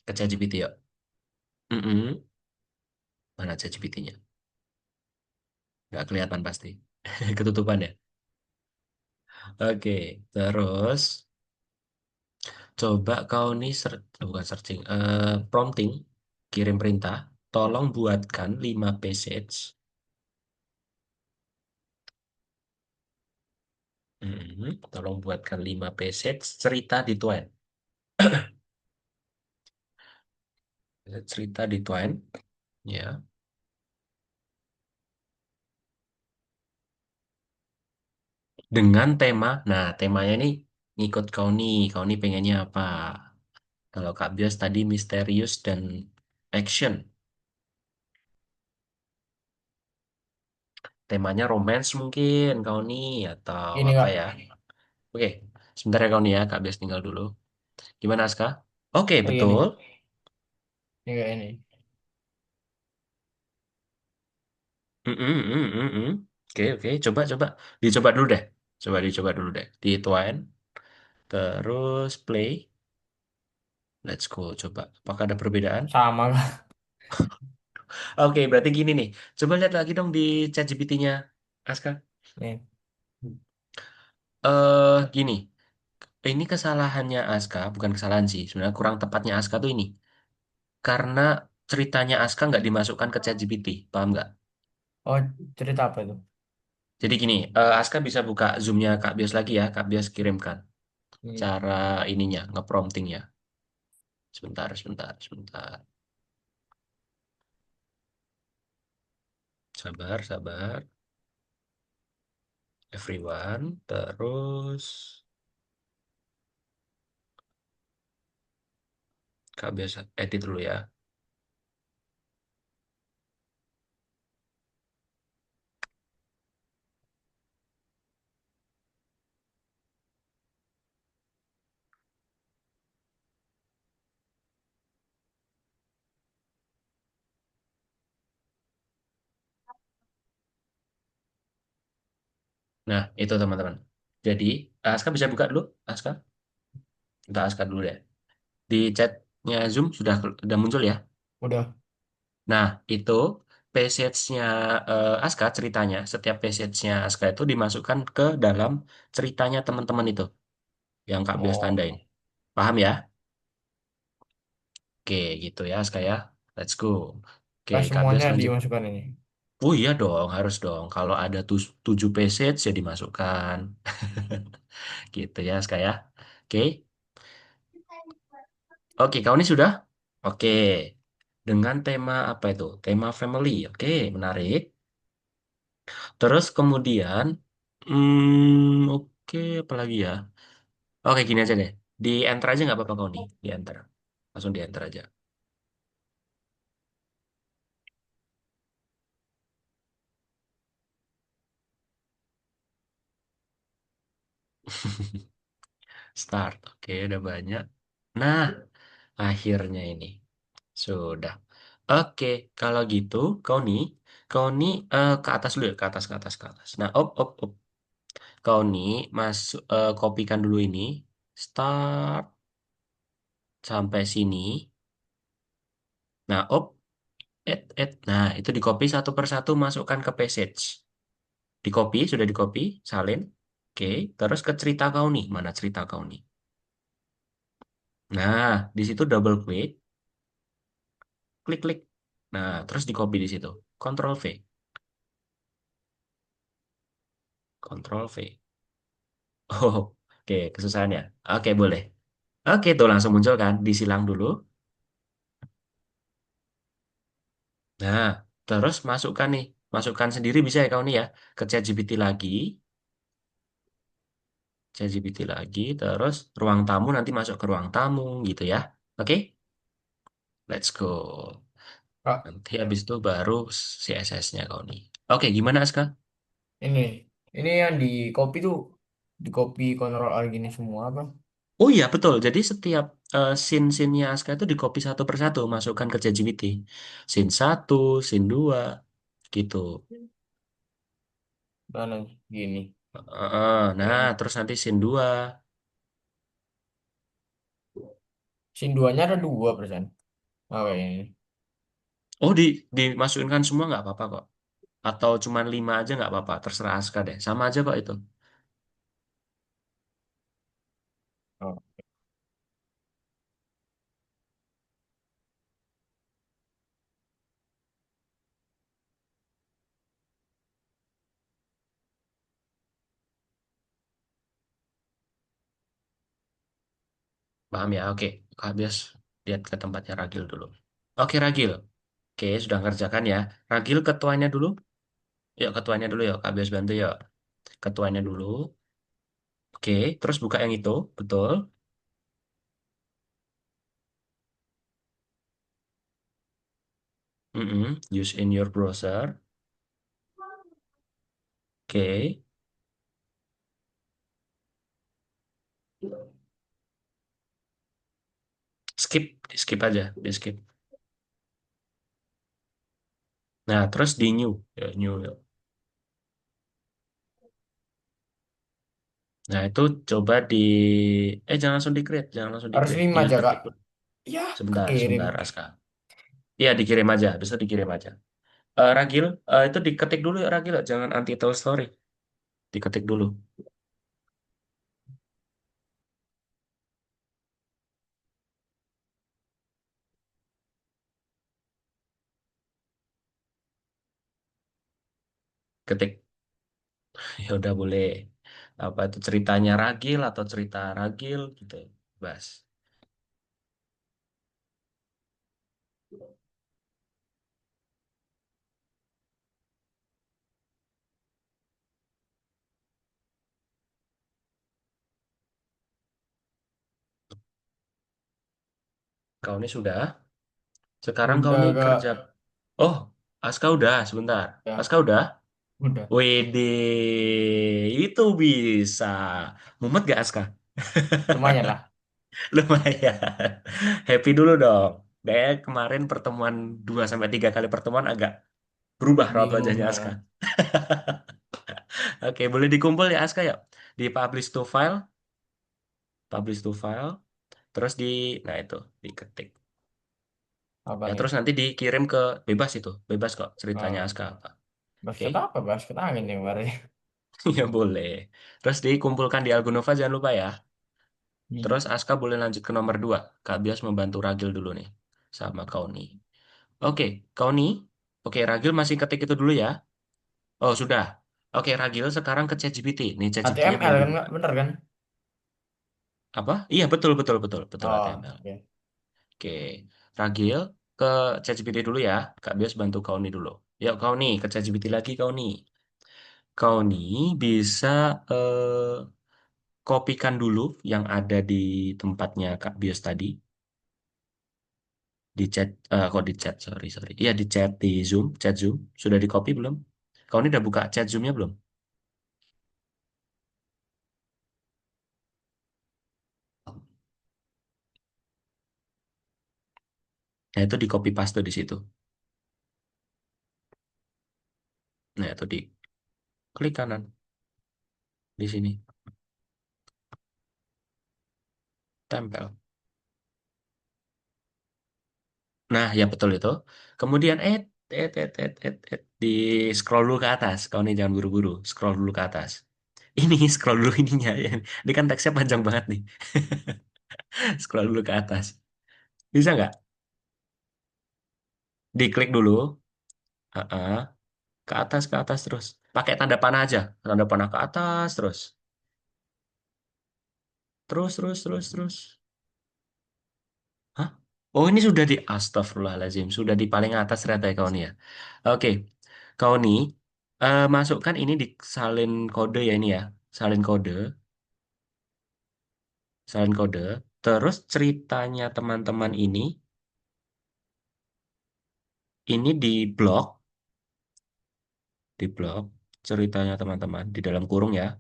Ke ChatGPT yuk. Mm-mm. Mana ChatGPT-nya? Nggak kelihatan pasti. Ketutupan ya? Oke, terus coba kau nih bukan searching, prompting, kirim perintah. Tolong buatkan 5 passage. Tolong buatkan 5 passage cerita di Twitter. cerita di Twine, ya. Dengan tema, nah temanya ini ngikut kau nih pengennya apa? Kalau Kak Bias tadi misterius dan action, temanya romance mungkin kau nih atau Ini apa ya? Kak. Oke, sebentar ya kau nih ya, Kak Bias tinggal dulu. Gimana Aska? Oke, Oh iya betul. nih. Ini Kak ini. Oke, oke, coba, coba. Dicoba dulu deh. Dicoba dulu deh. Dituain, terus play. Let's go, coba. Apakah ada perbedaan? Sama Kak. Oke, berarti gini nih. Coba lihat lagi dong di chat GPT-nya, Aska. Nih. Gini. Ini kesalahannya Aska, bukan kesalahan sih. Sebenarnya kurang tepatnya Aska tuh ini. Karena ceritanya Aska nggak dimasukkan ke chat GPT. Paham nggak? Oh, cerita apa itu? Jadi gini, Aska bisa buka Zoom-nya Kak Bias lagi ya. Kak Bias kirimkan Hmm. cara ininya, ngepromptingnya. Sebentar, sebentar, sebentar. Sabar, sabar. Everyone. Terus Kak biasa edit dulu ya. Nah, itu teman-teman. Jadi, Aska bisa buka dulu. Aska, kita Aska dulu deh. Di chatnya Zoom sudah muncul ya. Udah. Nah, itu passage-nya Aska ceritanya. Setiap passage-nya Aska itu dimasukkan ke dalam ceritanya teman-teman itu. Yang Kak biasa Oh. tandain. Paham ya? Oke, gitu ya Aska ya. Let's go. Oke, Kak Kak semuanya biasa lanjut. dimasukkan ini. Oh iya dong, harus dong. Kalau ada 7 passage ya dimasukkan. Gitu ya, Ska ya. Oke. Oke, kau ini sudah? Oke. Dengan tema apa itu? Tema family. Oke, menarik. Terus kemudian, oke, apa lagi ya? Oke, gini aja deh. Di enter aja nggak apa-apa kau nih. Di enter. Langsung di enter aja. Start. Oke, udah banyak. Nah, akhirnya ini. Sudah. Oke, kalau gitu, kau nih ke atas dulu ya, ke atas, ke atas, ke atas. Nah, op. Kau nih kopikan dulu ini, start sampai sini. Nah, nah itu di copy satu persatu masukkan ke passage. Di copy, sudah di copy, salin. Oke, terus ke cerita kau nih, mana cerita kau nih? Nah, di situ double klik, klik. Nah, terus di copy di situ. Control V, Control V. Oh, oke, kesusahan ya. Oke, boleh. Oke, tuh langsung muncul kan, disilang dulu. Nah, terus masukkan sendiri bisa ya kau nih ya, ke ChatGPT lagi, terus ruang tamu nanti masuk ke ruang tamu gitu ya. Oke, let's go. Kak, Nanti habis itu baru CSS-nya kau nih. Oke, gimana Aska? ini. Ini yang di copy tuh di copy kontrol A gini semua apa? Oh iya betul. Jadi setiap scene-scene-nya Aska itu di copy satu persatu, masukkan ke ChatGPT. Scene 1, scene 2, gitu. Mana gini. Nah, Oke. terus nanti scene 2. Sin duanya ada 2%. Oke, ini. Oh, dimasukkan semua nggak apa-apa kok. Atau cuman 5 aja nggak apa-apa, terserah Aska deh. Sama aja kok itu. Oh. Paham ya? Oke. Kak Bias lihat ke tempatnya Ragil dulu. Oke, Ragil. Oke, sudah ngerjakan ya. Ragil ketuanya dulu. Yuk, ketuanya dulu yuk. Kak Bias bantu yuk. Ketuanya dulu. Oke, terus buka yang itu. Betul. Use in your browser. Oke. Skip. Skip aja. Di skip. Nah, terus di new. Ya, new. Yuk. Nah, itu coba di... jangan langsung di-create. Jangan langsung Harus di-create. 5 aja, Kak. Diketik dulu. Ya, Sebentar, kekirim. sebentar, Aska. Iya, dikirim aja. Bisa dikirim aja. Ragil, itu diketik dulu ya, Ragil. Jangan anti-tell story. Diketik dulu. Ketik. Ya udah boleh. Apa itu ceritanya Ragil atau cerita Ragil gitu. Bas. Kau ini sudah. Sekarang kau Udah, ini Kak. kerja. Oh, Aska udah. Sebentar. Ya, Aska udah. udah. WD itu bisa. Mumet gak Aska? Lumayan lah. Lumayan. Happy dulu dong. Kayak kemarin pertemuan 2 sampai 3 kali pertemuan agak berubah raut Bingung. wajahnya Aska. Oke, boleh dikumpul ya Aska ya. Di publish to file, publish to file, terus di nah itu diketik. Apa Ya nih? terus nanti dikirim ke bebas itu. Bebas kok ceritanya Ah, Aska apa. Oke. basket apa? Basket angin nih kemarin. Ya boleh. Terus dikumpulkan di Algonova jangan lupa ya. Hmm. Terus Aska boleh lanjut ke nomor 2. Kak Bias membantu Ragil dulu nih. Sama kau nih. Oke, kau nih. Oke, Ragil masih ketik itu dulu ya. Oh, sudah. Oke, Ragil sekarang ke ChatGPT. Nih ChatGPT-nya HTML belum kan nggak? dibuka. Bener kan? Apa? Iya, betul, betul, betul, betul Oh, HTML. oke. Oke, Ragil ke ChatGPT dulu ya. Kak Bias bantu kau nih dulu. Yuk, kau nih ke ChatGPT lagi kau nih. Kau nih bisa kopikan dulu yang ada di tempatnya Kak Bias tadi. Di chat, kok di chat, sorry, sorry. Iya, di chat, di Zoom, chat Zoom. Sudah di copy belum? Kau ini udah buka chat Zoom-nya belum? Nah, itu di copy paste di situ. Nah, itu di klik kanan di sini. Tempel. Nah, ya betul itu. Kemudian di scroll dulu ke atas. Kau nih jangan buru-buru. Scroll dulu ke atas. Ini scroll dulu ininya. Ini kan teksnya panjang banget nih. Scroll dulu ke atas. Bisa nggak? Diklik dulu. Heeh. Ke atas terus. Pakai tanda panah aja. Tanda panah ke atas terus. Terus, terus, terus, terus. Hah? Oh, ini sudah di Astagfirullahaladzim. Sudah di paling atas ternyata ya kau nih ya. Oke. Kau nih masukkan ini di salin kode ya ini ya. Salin kode. Salin kode. Terus ceritanya teman-teman ini di blok ceritanya teman-teman di dalam kurung ya.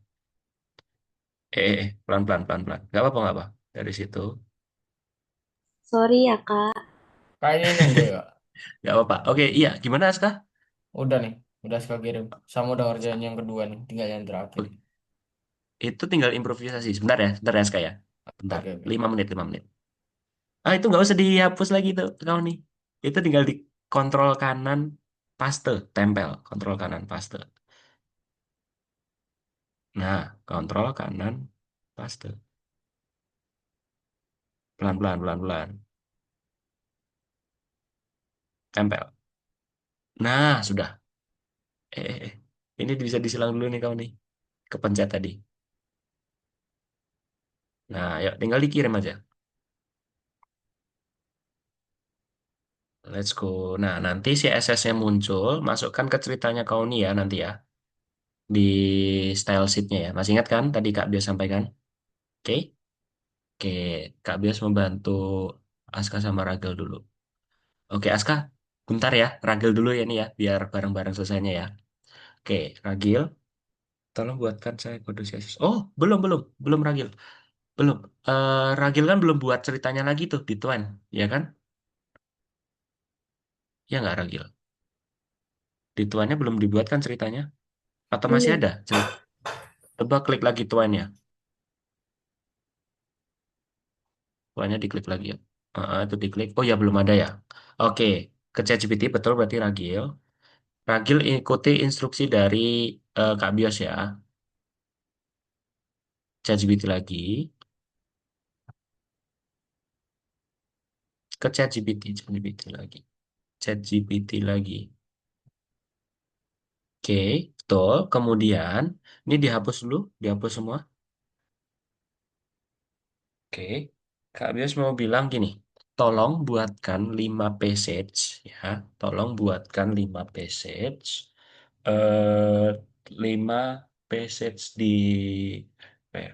Pelan-pelan, pelan-pelan. Gak apa-apa, gak apa. Dari situ. Sorry ya, Kak. Kayaknya nunggu ya, Kak. Gak apa-apa. Oke, iya. Gimana, Aska? Udah nih. Udah suka kirim. Sama udah ngerjain yang kedua nih. Tinggal yang terakhir. Oke. Itu tinggal improvisasi. Sebentar ya, Aska ya. Bentar. Oke, oke. 5 menit, 5 menit. Ah, itu nggak usah dihapus lagi tuh, kau nih. Itu tinggal di kontrol kanan, paste, tempel. Kontrol kanan, paste. Nah, kontrol kanan, paste. Pelan-pelan, pelan-pelan. Tempel. Nah, sudah. Eh, eh, eh. Ini bisa disilang dulu nih kau nih. Kepencet tadi. Nah, yuk tinggal dikirim aja. Let's go. Nah, nanti si SS-nya muncul, masukkan ke ceritanya kau nih ya nanti ya. Di style sheet-nya ya. Masih ingat kan tadi Kak Bias sampaikan? Oke. Oke, Kak Bias membantu Aska sama Ragil dulu. Oke, Aska, bentar ya. Ragil dulu ya nih ya, biar bareng-bareng selesainya ya. Oke, Ragil, tolong buatkan saya kode CSS. Oh, belum, belum. Belum Ragil. Belum. Ragil kan belum buat ceritanya lagi tuh di Twen, ya kan? Ya nggak Ragil? Di Twennya belum dibuat kan ceritanya? Atau masih Belum. ada cerita? Coba klik lagi Twennya. Twennya diklik lagi ya. Itu diklik. Oh ya, belum ada ya. Oke, ke ChatGPT betul berarti Ragil. Ragil ikuti instruksi dari Kak Bios ya. ChatGPT lagi. Ke ChatGPT lagi. ChatGPT lagi. Oke, betul. Kemudian, ini dihapus dulu. Dihapus semua. Oke. Kak Bios mau bilang gini. Tolong buatkan 5 passage ya. Tolong buatkan 5 passage. Eh 5 passage di apa ya?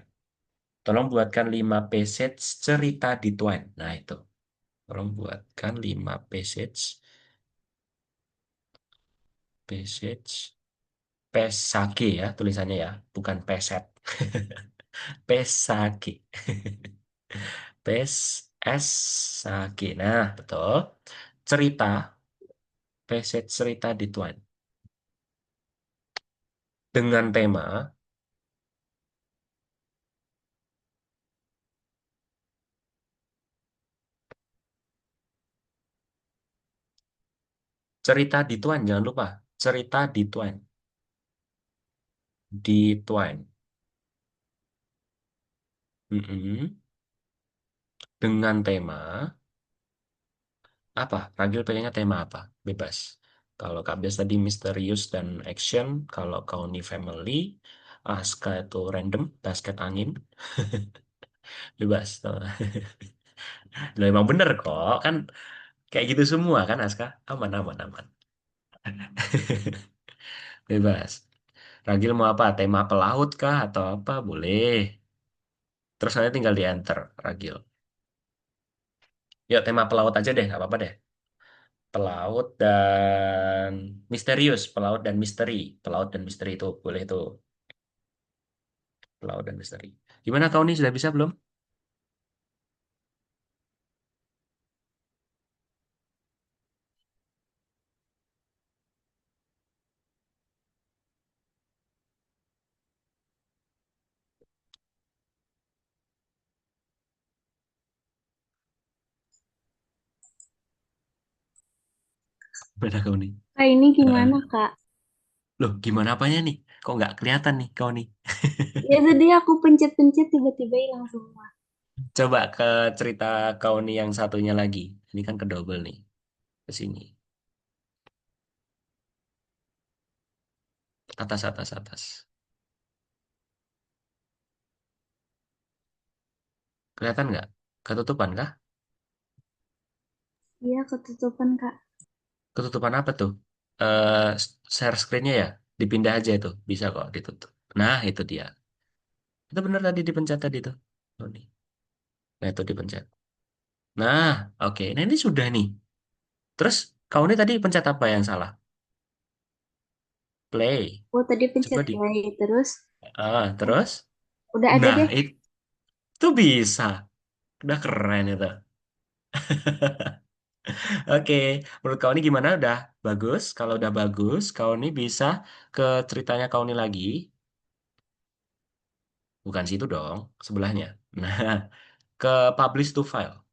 Tolong buatkan 5 passage cerita di Twine. Nah, itu. Tolong buatkan 5 passage Pesake ya tulisannya ya, bukan peset. Pesake. Sake. Nah, betul. Cerita, passage cerita di Twine. Dengan tema, cerita di Twine, jangan lupa. Cerita di Twine. Di Twine. Mm-mm. Dengan tema, apa? Ragil pengennya tema apa? Bebas. Kalau Kak Bias tadi misterius dan action, kalau kau nih family, Aska itu random, basket angin, bebas. Loh, emang bener kok, kan kayak gitu semua kan Aska? Aman, aman, aman. Bebas. Ragil mau apa? Tema pelaut kah atau apa? Boleh. Terus saya tinggal di enter, Ragil. Yuk, tema pelaut aja deh, nggak apa-apa deh. Pelaut dan misterius, pelaut dan misteri. Pelaut dan misteri itu boleh tuh. Pelaut dan misteri. Gimana kau nih, sudah bisa belum? Gimana kau nih? Kak, ini Heeh. gimana, Kak? Loh, gimana apanya nih? Kok nggak kelihatan nih kau nih? Ya tadi aku pencet-pencet tiba-tiba hilang semua. Coba ke cerita kau nih yang satunya lagi. Ini kan ke double nih. Ke sini. Atas, atas, atas. Kelihatan nggak? Ketutupan kah? Iya, ketutupan, Kak. Ketutupan apa tuh? Eh Share screen-nya ya? Dipindah aja itu. Bisa kok ditutup. Nah, itu dia. Itu benar tadi dipencet tadi tuh. Oh, nih. Nah, itu dipencet. Nah, oke. Nah, ini sudah nih. Terus, kau ini tadi pencet apa yang salah? Play. Oh, tadi Coba pencet di... play, terus Terus? udah ada Nah, deh. itu bisa. Udah keren itu. Oke, menurut kau ini gimana? Udah bagus? Kalau udah bagus, kau ini bisa ke ceritanya kau ini lagi. Bukan situ dong, sebelahnya. Nah, ke publish to file.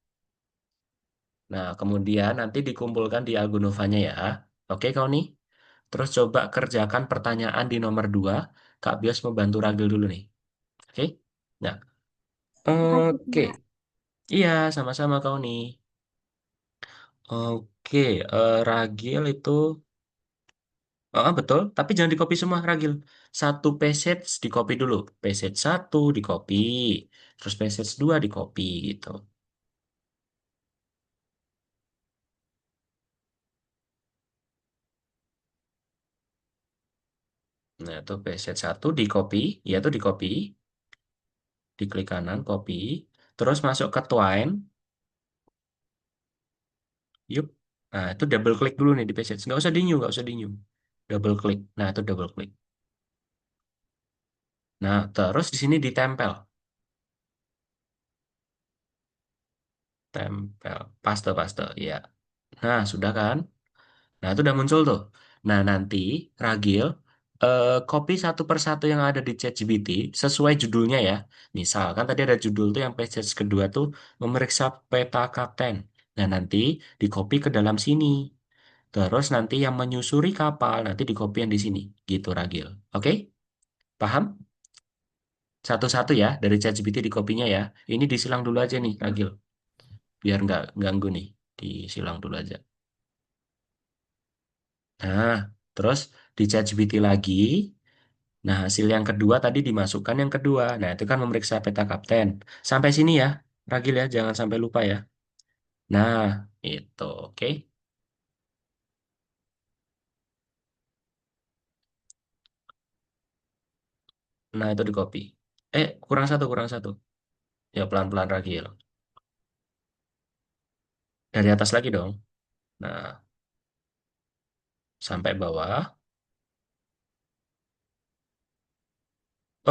Nah, kemudian nanti dikumpulkan di Algonovanya ya. Oke, kau nih. Terus coba kerjakan pertanyaan di nomor 2. Kak Bias membantu Ragil dulu nih. Oke? Nah, Makasih, oke. Kak. Iya, sama-sama kau nih. Oke, Ragil itu... betul, tapi jangan di copy semua, Ragil. Satu passage di copy dulu. Passage satu di copy. Terus passage 2 di copy gitu. Nah, itu PZ1 di copy, ya itu di copy, diklik kanan, copy, terus masuk ke Twine, yuk. Nah, itu double klik dulu nih di PZ. Nggak usah di new, nggak usah di new. Double klik. Nah, itu double klik. Nah, terus di sini ditempel. Tempel. Paste, paste. Ya. Nah, sudah kan? Nah, itu udah muncul tuh. Nah, nanti Ragil copy satu persatu yang ada di ChatGPT sesuai judulnya ya. Misal kan tadi ada judul tuh yang page kedua tuh memeriksa peta kapten. Nah, nanti di copy ke dalam sini. Terus nanti yang menyusuri kapal nanti di copy yang di sini. Gitu Ragil. Oke? Paham? Satu-satu ya dari ChatGPT di copy-nya ya. Ini disilang dulu aja nih Ragil. Biar nggak ganggu nih. Disilang dulu aja. Nah, terus di ChatGPT lagi. Nah, hasil yang kedua tadi dimasukkan yang kedua. Nah, itu kan memeriksa peta kapten. Sampai sini ya, Ragil ya, jangan sampai lupa ya. Nah, itu oke. Nah, itu di copy. Kurang satu, kurang satu. Ya, pelan-pelan Ragil. Dari atas lagi dong. Nah, sampai bawah.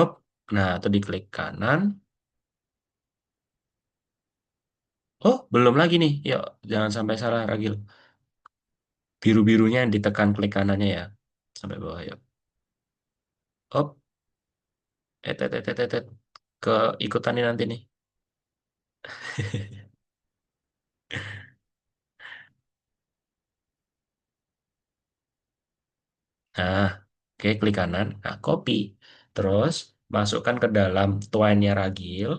Up. Nah, itu diklik kanan. Oh, belum lagi nih. Yuk, jangan sampai salah Ragil. Biru-birunya yang ditekan klik kanannya ya. Sampai bawah, yuk. Up. Et, et, et, et, et, et. Keikutan nih nanti nih. Nah, oke, klik kanan. Nah, copy. Terus, masukkan ke dalam twine-nya Ragil.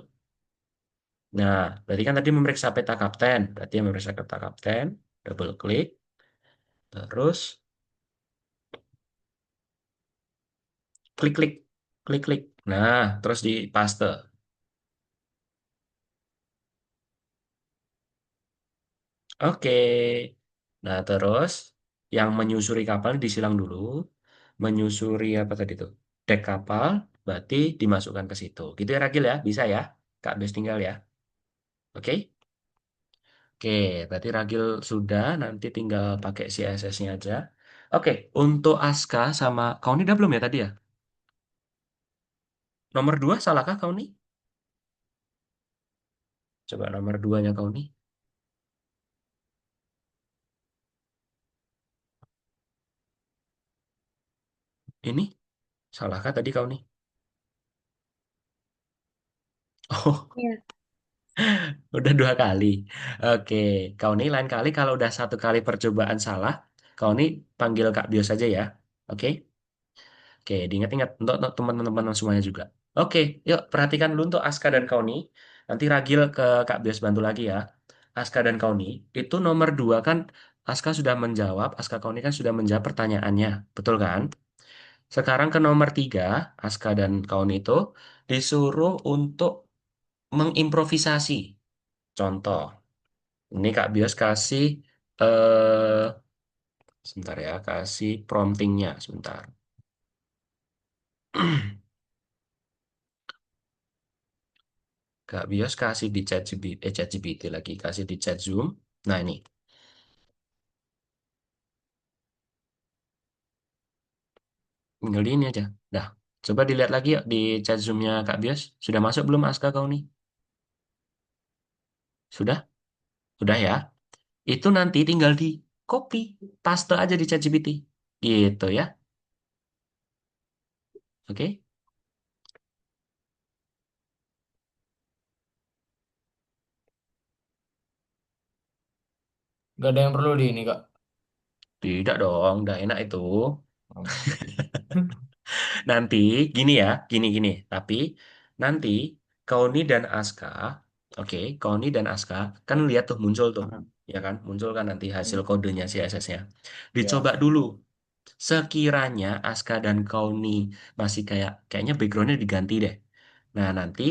Nah, berarti kan tadi memeriksa peta kapten. Berarti yang memeriksa peta kapten. Double klik. Terus, klik-klik. Klik-klik. Nah, terus di paste. Oke. Nah, terus, yang menyusuri kapal disilang dulu. Menyusuri apa tadi tuh? Dek kapal. Berarti dimasukkan ke situ. Gitu ya, Ragil ya? Bisa ya? Kak Bes tinggal ya. Oke? Oke, berarti Ragil sudah, nanti tinggal pakai CSS-nya aja. Oke, untuk Aska sama kau ini udah belum ya tadi ya? Nomor 2 salahkah kau nih? Coba nomor 2-nya kau nih. Ini, salahkah tadi kau nih? Oh, Ya, udah 2 kali. Oke, kau nih lain kali kalau udah 1 kali percobaan salah, kau nih panggil Kak Bios aja ya. Oke? Oke, diingat-ingat untuk teman-teman semuanya juga. Oke, yuk perhatikan dulu untuk Aska dan Kauni. Nanti Ragil ke Kak Bias bantu lagi ya. Aska dan Kauni, itu nomor 2 kan Aska sudah menjawab, Aska Kauni kan sudah menjawab pertanyaannya. Betul kan? Sekarang ke nomor 3, Aska dan Kauni itu disuruh untuk mengimprovisasi. Contoh, ini Kak Bias kasih, eh sebentar ya, kasih promptingnya sebentar. Kak Bios kasih di ChatGPT lagi, kasih di chat Zoom. Nah ini, tinggal di ini aja. Nah, coba dilihat lagi yuk di chat Zoom-nya Kak Bios. Sudah masuk belum Aska kau nih? Sudah? Sudah ya? Itu nanti tinggal di copy, paste aja di ChatGPT. Gitu ya. Oke? Gak ada yang perlu di ini, Kak. Tidak dong, udah enak itu. Oh. Nanti gini ya, gini-gini. Tapi nanti Kauni dan Aska, oke, Kauni dan Aska kan lihat tuh muncul tuh, ya kan? Muncul kan nanti hasil kodenya CSS-nya. Dicoba Ya. dulu. Sekiranya Aska dan Kauni masih kayaknya backgroundnya diganti deh. Nah, nanti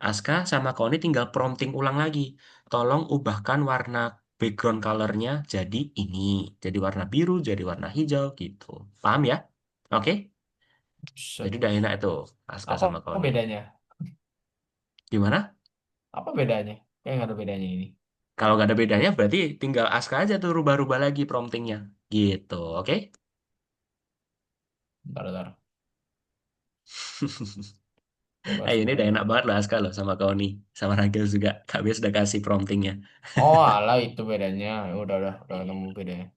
Aska sama Kauni tinggal prompting ulang lagi. Tolong ubahkan warna background color-nya jadi ini. Jadi warna biru, jadi warna hijau gitu. Paham ya? Oke? Buset. Jadi udah enak itu Aska Apa sama apa Kauni. bedanya? Gimana? Apa bedanya? Kayak nggak ada bedanya ini. Kalau nggak ada bedanya berarti tinggal Aska aja tuh rubah-rubah lagi promptingnya. Gitu, oke? Bentar, bentar. Coba Ini udah enak sebentar. banget loh Aska loh sama Kauni. Sama Ragil juga. Kak Bes udah kasih promptingnya. Oh, alah itu bedanya. Udah ketemu bedanya.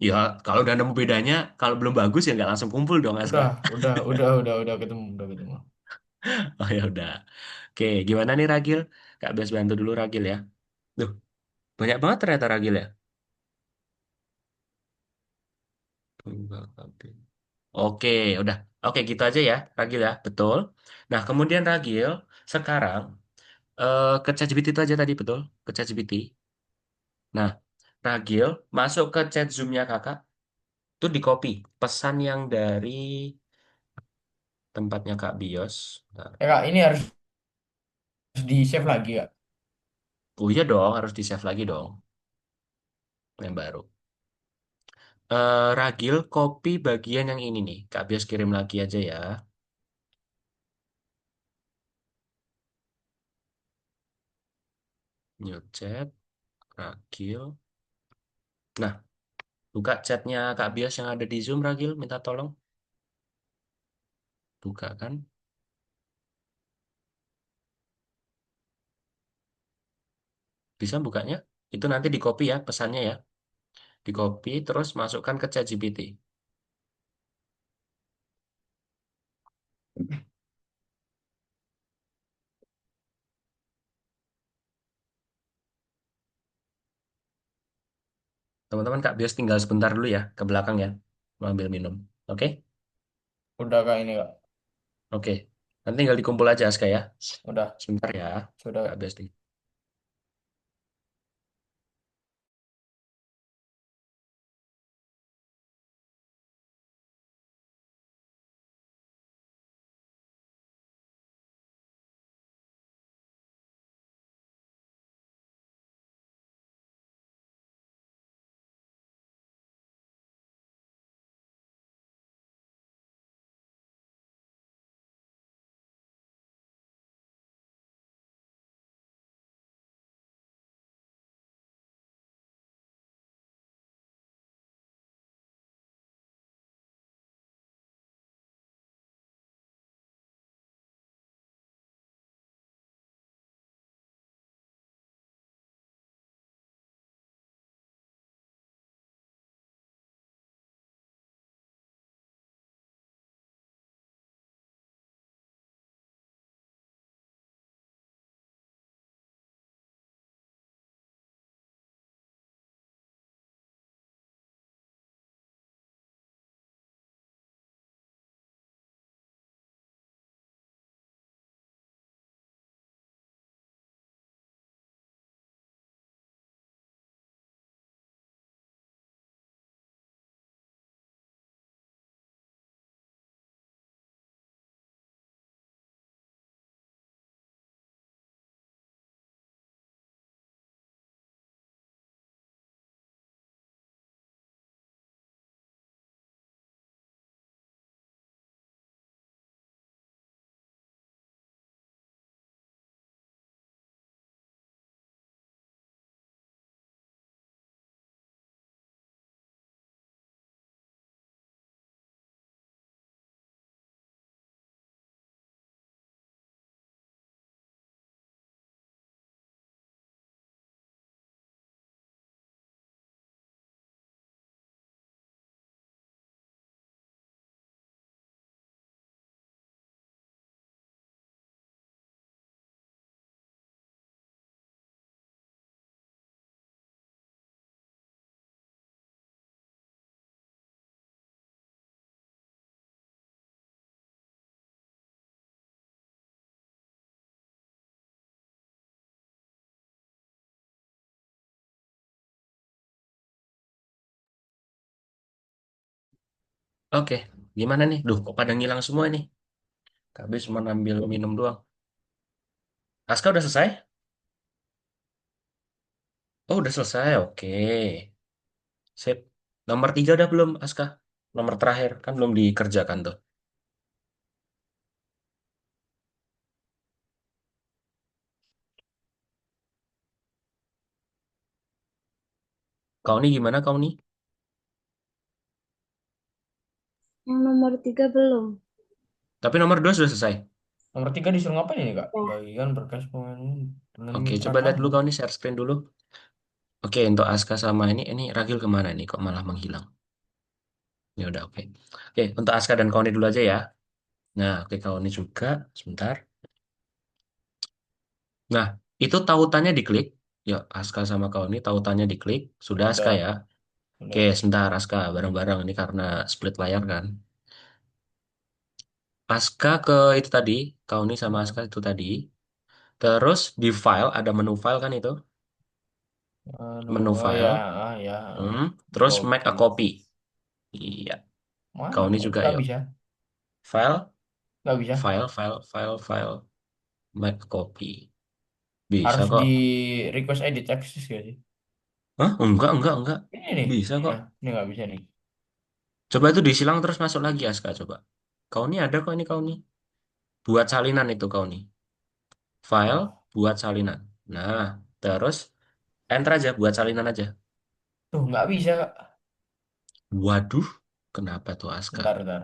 Ya, kalau udah nemu bedanya, kalau belum bagus ya nggak langsung kumpul dong Aska. Udah ketemu, udah ketemu. Oh ya udah. Oke, gimana nih Ragil? Kak Bes bantu dulu Ragil ya. Duh, banyak banget ternyata Ragil ya. Tunggal kabin. Oke, udah. Oke, gitu aja ya, Ragil ya. Betul. Nah, kemudian Ragil, sekarang ke ChatGPT itu aja tadi, betul? Ke ChatGPT. Nah, Ragil, masuk ke chat Zoom-nya kakak, itu di copy. Pesan yang dari tempatnya Kak Bios. Bentar. Kak, ini harus di save lagi Kak. Oh iya dong, harus di-save lagi dong, yang baru. Ragil, copy bagian yang ini nih. Kak Bios kirim lagi aja ya. New chat, Ragil. Nah, buka chatnya Kak Bias yang ada di Zoom, Ragil. Minta tolong. Buka kan. Bisa bukanya. Itu nanti di copy ya pesannya ya. Di copy terus masukkan ke ChatGPT. Teman-teman Kak Bias tinggal sebentar dulu ya. Ke belakang ya. Mau ambil minum. Oke? Udah Kak ini Kak. Oke. Nanti tinggal dikumpul aja Aska ya. Udah, Sebentar ya. Kak sudah. Bias. Oke. Gimana nih? Duh, kok pada ngilang semua nih? Kak Bias cuma ambil minum doang. Aska udah selesai? Oh, udah selesai. Oke. Sip. Nomor 3 udah belum, Aska? Nomor terakhir. Kan belum dikerjakan tuh. Kau nih gimana kau nih? Yang nomor 3 belum. Tapi nomor 2 sudah selesai. Nomor 3 disuruh ngapain ini, Kak? Ya, Bagian berkas pemain dengan Oke, mitra coba lihat kamu. dulu kau nih share screen dulu. Oke, untuk Aska sama ini Ragil kemana nih? Kok malah menghilang? Ya udah, oke. Oke, untuk Aska dan Kauni dulu aja ya. Nah, oke Kauni juga. Sebentar. Nah, itu tautannya diklik. Yuk, Aska sama Kauni tautannya diklik. Sudah Aska Udah, ya. Oke, udah. sebentar Aska. Bareng-bareng ini karena split layar kan. Aska ke itu tadi. Kauni sama Aska Hmm. itu tadi. Terus di file, ada menu file kan itu. Aduh, Menu oh ya, file. ah ya, ah. Hmm. Terus make Copy. a copy. Iya. Mana Kauni kok? juga Nggak yuk. bisa, File, nggak bisa. file. Make a copy. Bisa Harus di kok. request edit access gak sih? Hah? Enggak. Ini nih, Bisa kok. nah, ini nggak bisa nih. Coba itu disilang terus masuk lagi Aska coba. Kau nih ada kok ini kau nih. Buat salinan itu kau nih. File Oh, buat salinan. Nah, terus enter aja buat salinan aja. tuh nggak bisa, Kak. Waduh, kenapa tuh Aska? Bentar, bentar.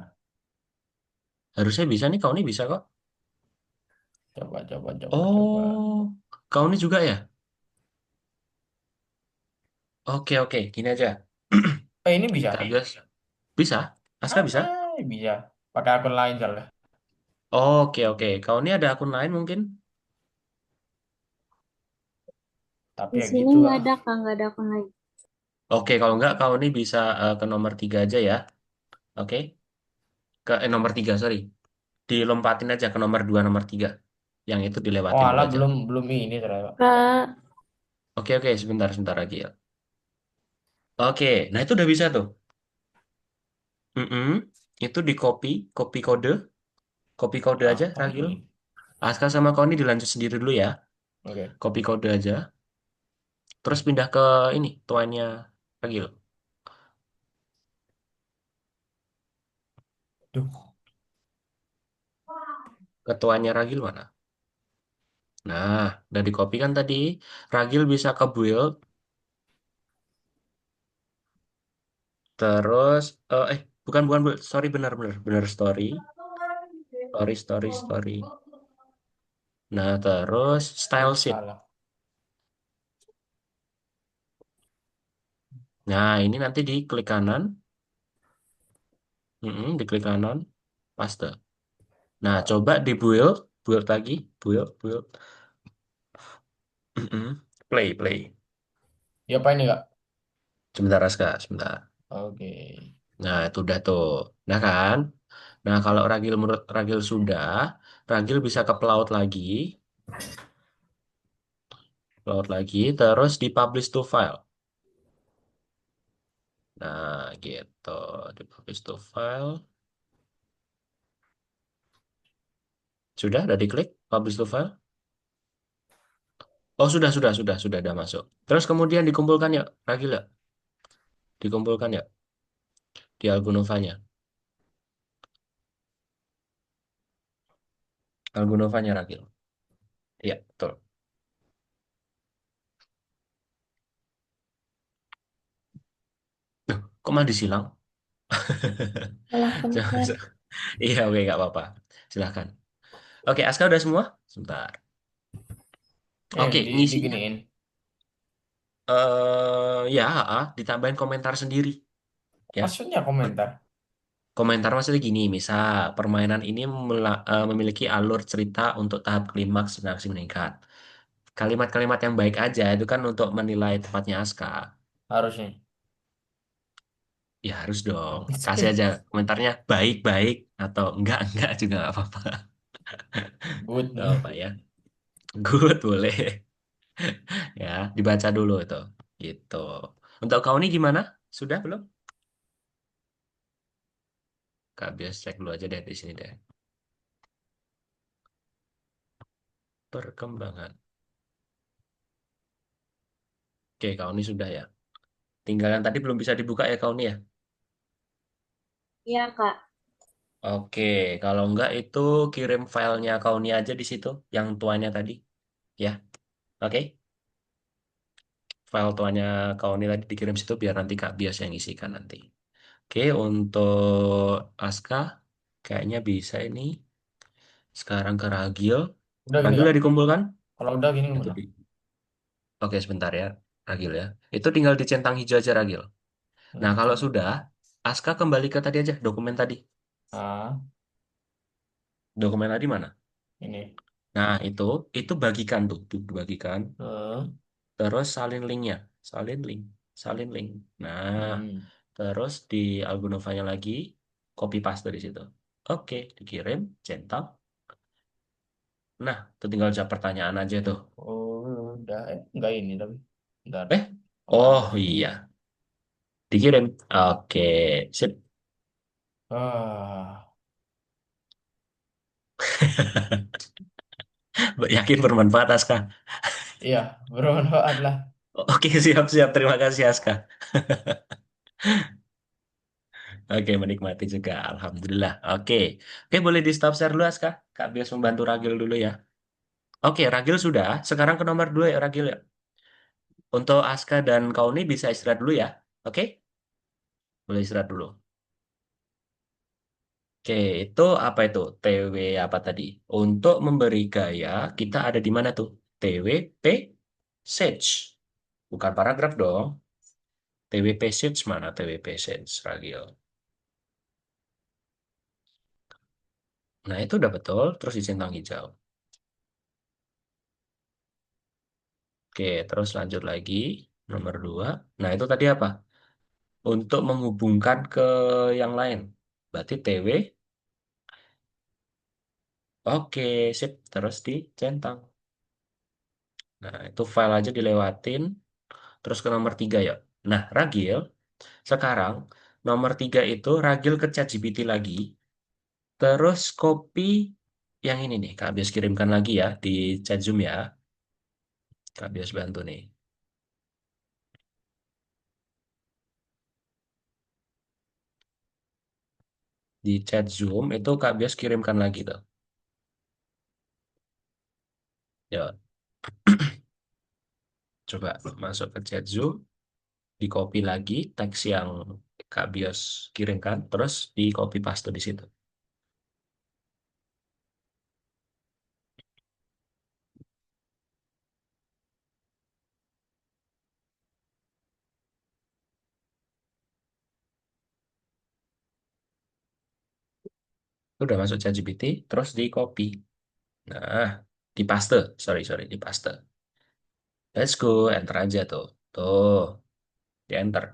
Harusnya bisa nih kau nih bisa kok. Coba. Oh, kau nih juga ya? Oke, gini aja. Ini bisa. Kak Bias, bisa? Aska bisa? Bisa. Pakai akun lain soalnya. Oke. Kau ini ada akun lain mungkin? Tapi di ya sini gitu, nggak Kak. ada Kak, nggak ada akun lagi. Oke, kalau enggak kau ini bisa ke nomor 3 aja ya. Oke, ke nomor 3 sorry. Dilompatin aja ke nomor 2 nomor 3. Yang itu Oh, dilewatin dulu alah aja. belum belum ini ternyata. Kak, Oke, sebentar lagi ya. Oke, nah itu udah bisa tuh. Mm-mm. Itu di copy kode aja, Apa Ragil. ini? Aska sama Koni dilanjut sendiri dulu ya. Oke. Copy kode aja. Terus pindah ke ini, tuannya Ragil. Duh, Ketuanya Ragil mana? Nah, udah di copy kan tadi. Ragil bisa ke build. Terus, bukan build. Sorry, benar story. Story. Nah, terus style sheet. salah. Nah, ini nanti di klik kanan. Di klik kanan. Paste. Nah, coba di build. Build lagi. Build. Play. Ya apa ini, Kak? Sebentar, Aska, sebentar. Oke. Nah, itu udah tuh. Nah kan? Nah, kalau Ragil menurut Ragil sudah, Ragil bisa ke pelaut lagi. Terus di publish to file. Nah, gitu. Di publish to file. Sudah, udah diklik publish to file. Oh, sudah ada masuk. Terus kemudian dikumpulkan ya, Ragil ya. Dikumpulkan ya di Algonovanya. Algonovanya Ragil. Iya, betul. Kok malah disilang? salah Jangan, pencet. iya, oke, nggak apa-apa. Silahkan. Oke, Aska udah semua? Sebentar. Oke, ngisinya. Diginiin. Ya, ditambahin komentar sendiri. Ya, Maksudnya komentar. komentar maksudnya gini, misal permainan ini memiliki alur cerita untuk tahap klimaks dan aksi meningkat. Kalimat-kalimat yang baik aja itu kan untuk menilai tepatnya Aska. Harusnya. Ya harus dong. Kasih aja komentarnya baik-baik atau enggak juga nggak apa-apa. Good. Nggak apa ya. Good boleh. Ya, dibaca dulu itu. Gitu. Untuk kau ini gimana? Sudah belum? Kak, biasa cek dulu aja deh di sini deh. Perkembangan. Oke, kau ini sudah ya. Tinggal yang tadi belum bisa dibuka ya kau ini ya. Iya Kak, Oke, kalau enggak itu kirim filenya kau ini aja di situ, yang tuanya tadi. Ya, oke. file tuanya kau ini tadi dikirim situ biar nanti Kak Bias yang isikan nanti. Oke, untuk Aska kayaknya bisa ini. Sekarang ke Ragil. Udah gini Ragil kak. udah dikumpulkan? Kalau udah gini Itu gimana? di. Oke, sebentar ya, Ragil ya. Itu tinggal dicentang hijau aja Ragil. Nah, Hmm, kalau cen- sudah, Aska kembali ke tadi aja, dokumen tadi. ah, Dokumen tadi mana? ini. Nah, itu bagikan tuh, bagikan. Eh, Terus salin linknya, salin link, salin link. Nah, hmm. terus di Algonovanya lagi, copy paste di situ. Oke, dikirim, centang. Nah, itu tinggal jawab pertanyaan aja tuh. Oh, udah. Enggak ini tapi. Bentar. Eh, Oh, ada. oh iya, dikirim. Oke, sip. Ah, Yakin bermanfaat, Aska. iya, bermanfaat lah. Oke, siap-siap. Terima kasih, Aska. Oke, menikmati juga. Alhamdulillah. Oke. Oke, boleh di stop share dulu, Aska. Kak Bias membantu Ragil dulu ya. Oke, Ragil sudah. Sekarang ke nomor 2 ya, Ragil ya. Untuk Aska dan Kauni bisa istirahat dulu ya. Oke? Boleh istirahat dulu. Oke, itu apa itu? TW apa tadi? Untuk memberi gaya, kita ada di mana tuh? TWP Sage. Bukan paragraf dong. TWP Sage mana? TWP Sage, Ragil. Nah, itu udah betul. Terus dicentang hijau. Oke, terus lanjut lagi. Nomor 2. Nah, itu tadi apa? Untuk menghubungkan ke yang lain. Berarti TW. Oke, sip. Terus dicentang. Nah, itu file aja dilewatin. Terus ke nomor 3 ya. Nah, Ragil, sekarang nomor 3 itu Ragil ke ChatGPT lagi. Terus copy yang ini nih. Kak Bias kirimkan lagi ya di chat Zoom ya. Kak Bias bantu nih. Di chat Zoom itu Kak Bias kirimkan lagi tuh. Ya, coba masuk ke chat Zoom. Di copy lagi teks yang Kak Bias kirimkan. Terus di copy paste di situ. Udah masuk ChatGPT, terus di copy. Nah, di paste. Sorry, sorry, di paste. Let's go, enter aja tuh. Tuh, di enter.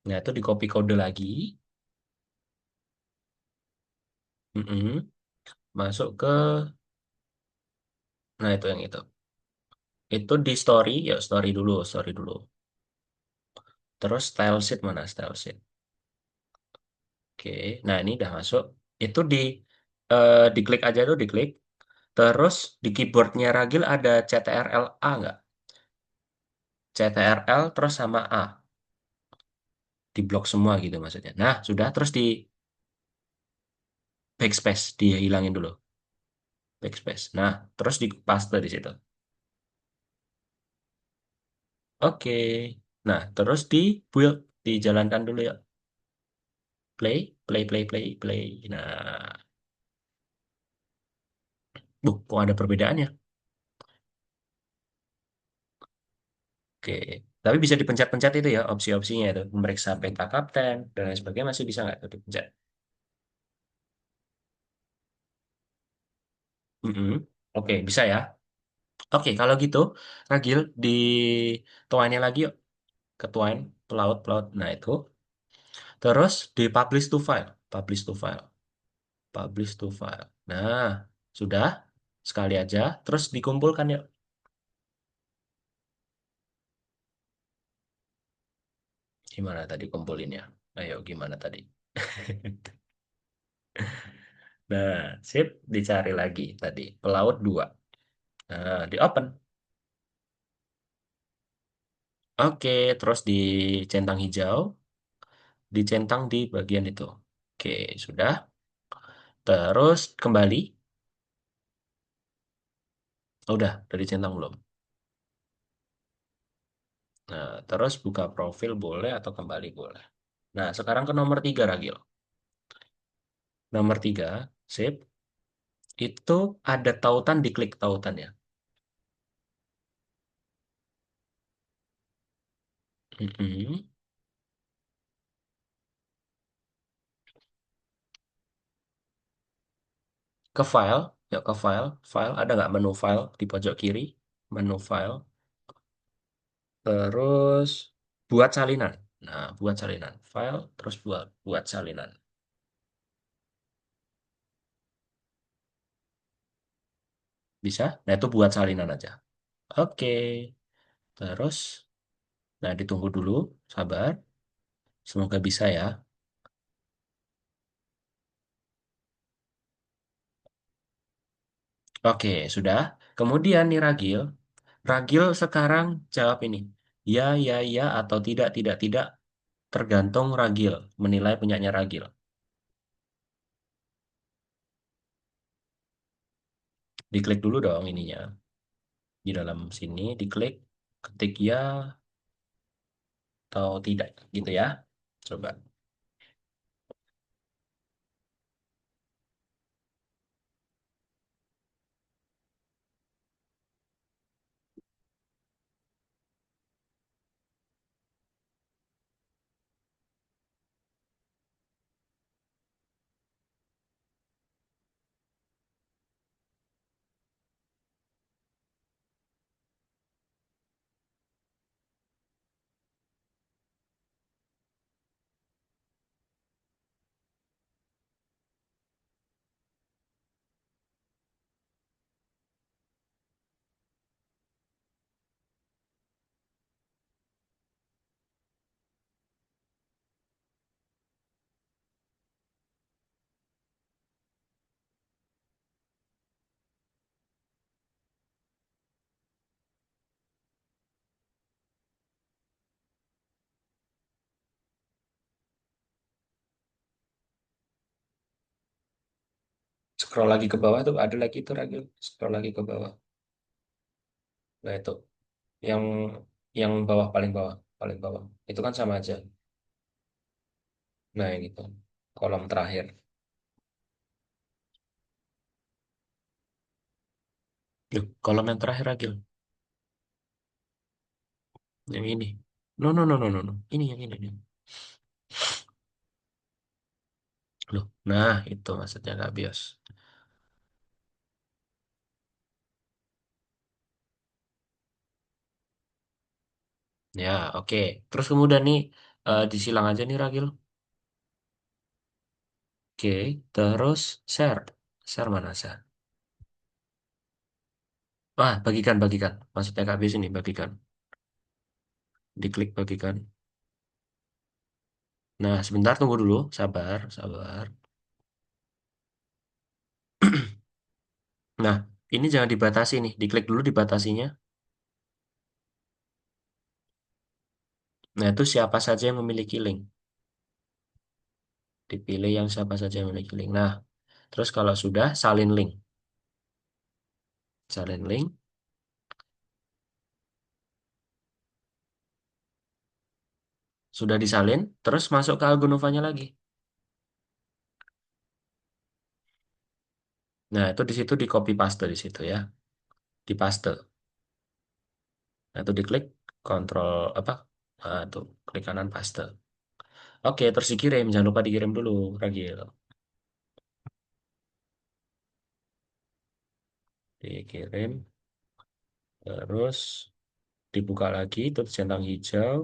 Nah, itu di copy kode lagi. Mm-mm. Masuk ke, nah itu yang itu. Itu di story, ya story dulu, story dulu. Terus style sheet mana style sheet? Oke, nah ini udah masuk. Itu diklik aja tuh, diklik. Terus di keyboardnya Ragil ada CTRL A nggak? CTRL terus sama A. Di blok semua gitu maksudnya. Nah, sudah terus di backspace, dihilangin dulu. Backspace. Nah, terus di paste di situ. Oke. Nah, terus di build, dijalankan dulu ya. Play, play, play, play, play. Nah, kok ada perbedaannya? Oke. Tapi bisa dipencet-pencet itu ya, opsi-opsinya itu. Memeriksa peta kapten, dan lain sebagainya masih bisa nggak tuh dipencet? Mm-mm. Oke, bisa ya. Oke, kalau gitu, Ragil, di tuannya lagi yuk. Ke tuan, pelaut, pelaut. Nah, itu. Terus di publish to file. Publish to file. Publish to file. Nah, sudah. Sekali aja. Terus dikumpulkan yuk. Gimana tadi kumpulinnya? Ayo, gimana tadi? Nah, sip. Dicari lagi tadi. Pelaut 2. Nah, di open. Oke, terus dicentang hijau. Dicentang di bagian itu. Oke, sudah. Terus kembali. Oh, udah dicentang belum? Nah, terus buka profil boleh atau kembali boleh. Nah, sekarang ke nomor 3, Ragil. Nomor 3, sip. Itu ada tautan, diklik tautan ya. Mm-mm. Ke file, ya ke file. File, ada nggak menu file di pojok kiri? Menu file. Terus buat salinan. Nah, buat salinan. File, terus buat salinan. Bisa? Nah, itu buat salinan aja. Oke. Terus, nah ditunggu dulu, sabar. Semoga bisa ya. Oke, sudah. Kemudian nih Ragil. Ragil sekarang jawab ini. Ya, atau tidak, tidak. Tergantung Ragil. Menilai punyanya Ragil. Diklik dulu dong ininya. Di dalam sini, diklik. Ketik ya atau tidak. Gitu ya. Coba. Scroll lagi ke bawah tuh. Ada lagi tuh Ragil. Scroll lagi ke bawah. Nah itu. Yang yang bawah, paling bawah. Paling bawah. Itu kan sama aja. Nah, yang itu. Kolom terakhir. Loh, kolom yang terakhir Ragil. Yang ini. No. Ini yang ini. Nih. Loh, nah itu maksudnya nggak bios. Ya, oke. Terus kemudian nih, disilang aja nih Ragil. Oke, terus share. Share mana share? Wah, bagikan. Maksudnya nggak bios ini, bagikan. Diklik bagikan. Nah, sebentar tunggu dulu. Sabar. Nah, ini jangan dibatasi nih. Diklik dulu dibatasinya. Nah, itu siapa saja yang memiliki link. Dipilih yang siapa saja yang memiliki link. Nah, terus kalau sudah, salin link. Salin link. Sudah disalin, terus masuk ke Algonovanya lagi. Nah, itu di situ di copy paste di situ ya. Di paste. Nah, itu diklik kontrol apa? Nah, tuh, klik kanan paste. Oke, terus dikirim. Jangan lupa dikirim dulu, Ragil. Dikirim, terus dibuka lagi, terus centang hijau.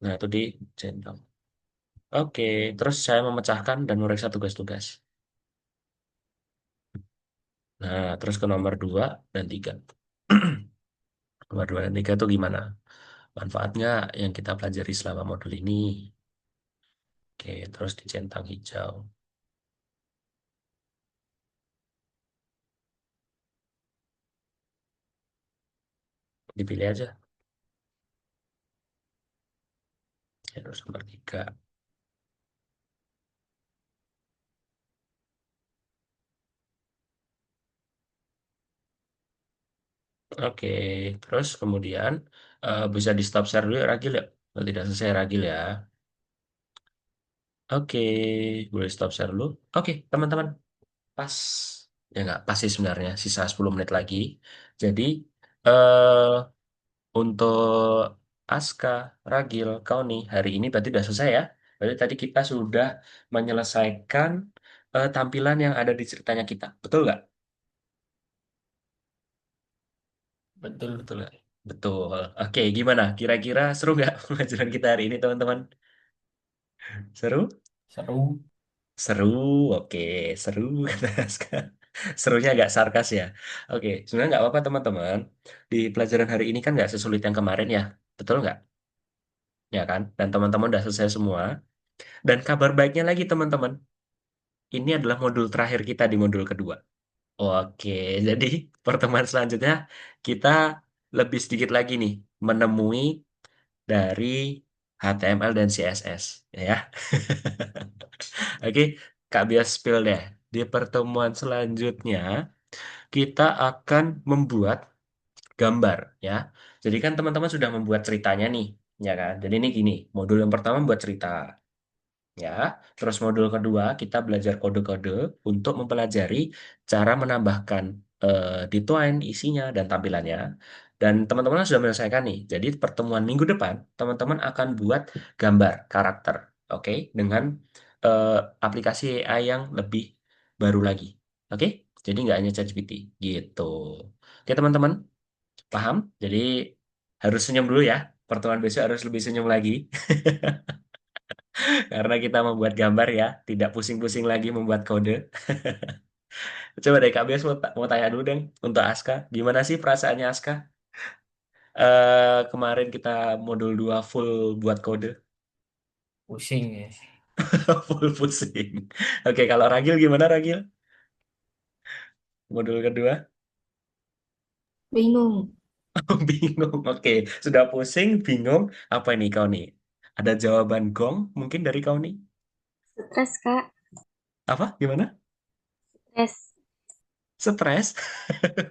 Nah, itu dicentang. Oke, terus saya memecahkan dan memeriksa tugas-tugas. Nah, terus ke nomor 2 dan 3. Nomor 2 dan 3 itu gimana? Manfaat nggak yang kita pelajari selama modul ini? Oke, terus dicentang hijau. Dipilih aja. Ya, terus nomor 3. Oke, terus kemudian bisa di stop share dulu ya, Ragil ya. Kalau tidak selesai Ragil ya. Oke, boleh stop share dulu. Oke, teman-teman. Pas. Ya nggak, pas sih sebenarnya. Sisa 10 menit lagi. Jadi, eh untuk Aska, Ragil, kau nih, hari ini berarti udah selesai ya. Berarti tadi kita sudah menyelesaikan tampilan yang ada di ceritanya kita. Betul nggak? Betul. Betul nggak? Betul. Oke, gimana? Kira-kira seru nggak pelajaran kita hari ini, teman-teman? Seru? Seru. Seru, oke, seru kata Aska. Serunya agak sarkas ya. Oke, sebenarnya nggak apa-apa teman-teman. Di pelajaran hari ini kan nggak sesulit yang kemarin ya, betul nggak? Ya kan? Dan teman-teman udah selesai semua. Dan kabar baiknya lagi teman-teman, ini adalah modul terakhir kita di modul kedua. Oke, jadi pertemuan selanjutnya kita lebih sedikit lagi nih menemui dari HTML dan CSS, ya. Oke, Kak Bias spill deh. Di pertemuan selanjutnya, kita akan membuat gambar, ya. Jadi kan teman-teman sudah membuat ceritanya nih, ya kan? Jadi ini gini, modul yang pertama membuat cerita, ya. Terus modul kedua, kita belajar kode-kode untuk mempelajari cara menambahkan define isinya dan tampilannya. Dan teman-teman sudah menyelesaikan nih. Jadi pertemuan minggu depan, teman-teman akan buat gambar karakter, oke? Dengan eh, aplikasi AI yang lebih baru lagi, oke? Jadi nggak hanya ChatGPT, gitu. Oke teman-teman, paham? Jadi harus senyum dulu ya. Pertemuan besok harus lebih senyum lagi. Karena kita membuat gambar ya, tidak pusing-pusing lagi membuat kode. Coba deh Kak Bias mau tanya dulu deh untuk Aska. Gimana sih perasaannya Aska? Kemarin kita modul 2 full buat kode. Pusing ya. Full pusing. Oke, kalau Ragil gimana Ragil? Modul kedua? Bingung. Bingung. Oke, sudah pusing, bingung. Apa ini kau nih? Ada jawaban gong mungkin dari kau nih? Stres, Kak. Apa? Gimana? Stres. Stres?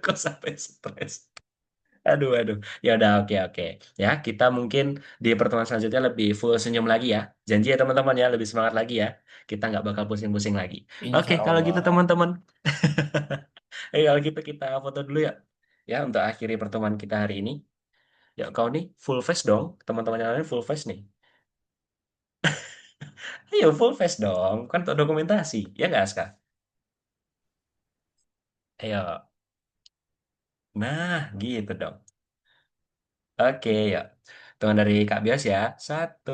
Kok sampai stres? Aduh, aduh. Ya udah, oke, oke. Ya, kita mungkin di pertemuan selanjutnya lebih full senyum lagi ya. Janji ya teman-teman ya, lebih semangat lagi ya. Kita nggak bakal pusing-pusing lagi. Oke, Insya kalau gitu Allah. teman-teman. Kalau gitu kita foto dulu ya. Ya, untuk akhiri pertemuan kita hari ini. Ya, kau nih full face dong. Teman-teman yang lain full face nih. Ayo full face dong. Kan untuk dokumentasi. Ya nggak, Aska? Ayo. Nah, gitu dong. Oke, ya. Tunggu dari Kak Bias ya. Satu,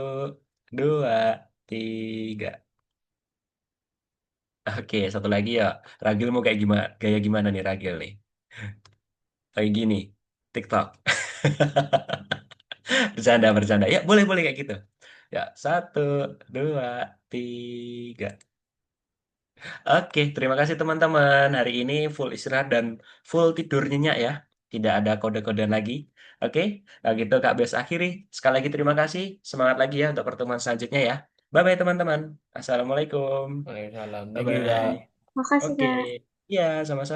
dua, tiga. Oke, satu lagi ya. Ragil mau kayak gimana? Gaya gimana nih Ragil nih? Kayak gini. TikTok. Bercanda, bercanda. Ya, boleh, boleh kayak gitu. Ya, satu, dua, tiga. Oke, terima kasih teman-teman. Hari ini full istirahat dan full tidur nyenyak ya. Tidak ada kode-kodean lagi. Oke, nah gitu Kak Bes akhiri. Sekali lagi terima kasih. Semangat lagi ya untuk pertemuan selanjutnya ya. Bye-bye teman-teman. Assalamualaikum. Waalaikumsalam. Thank you, Bye-bye. Kak. Makasih, Oke. Kak. Ya, sama-sama.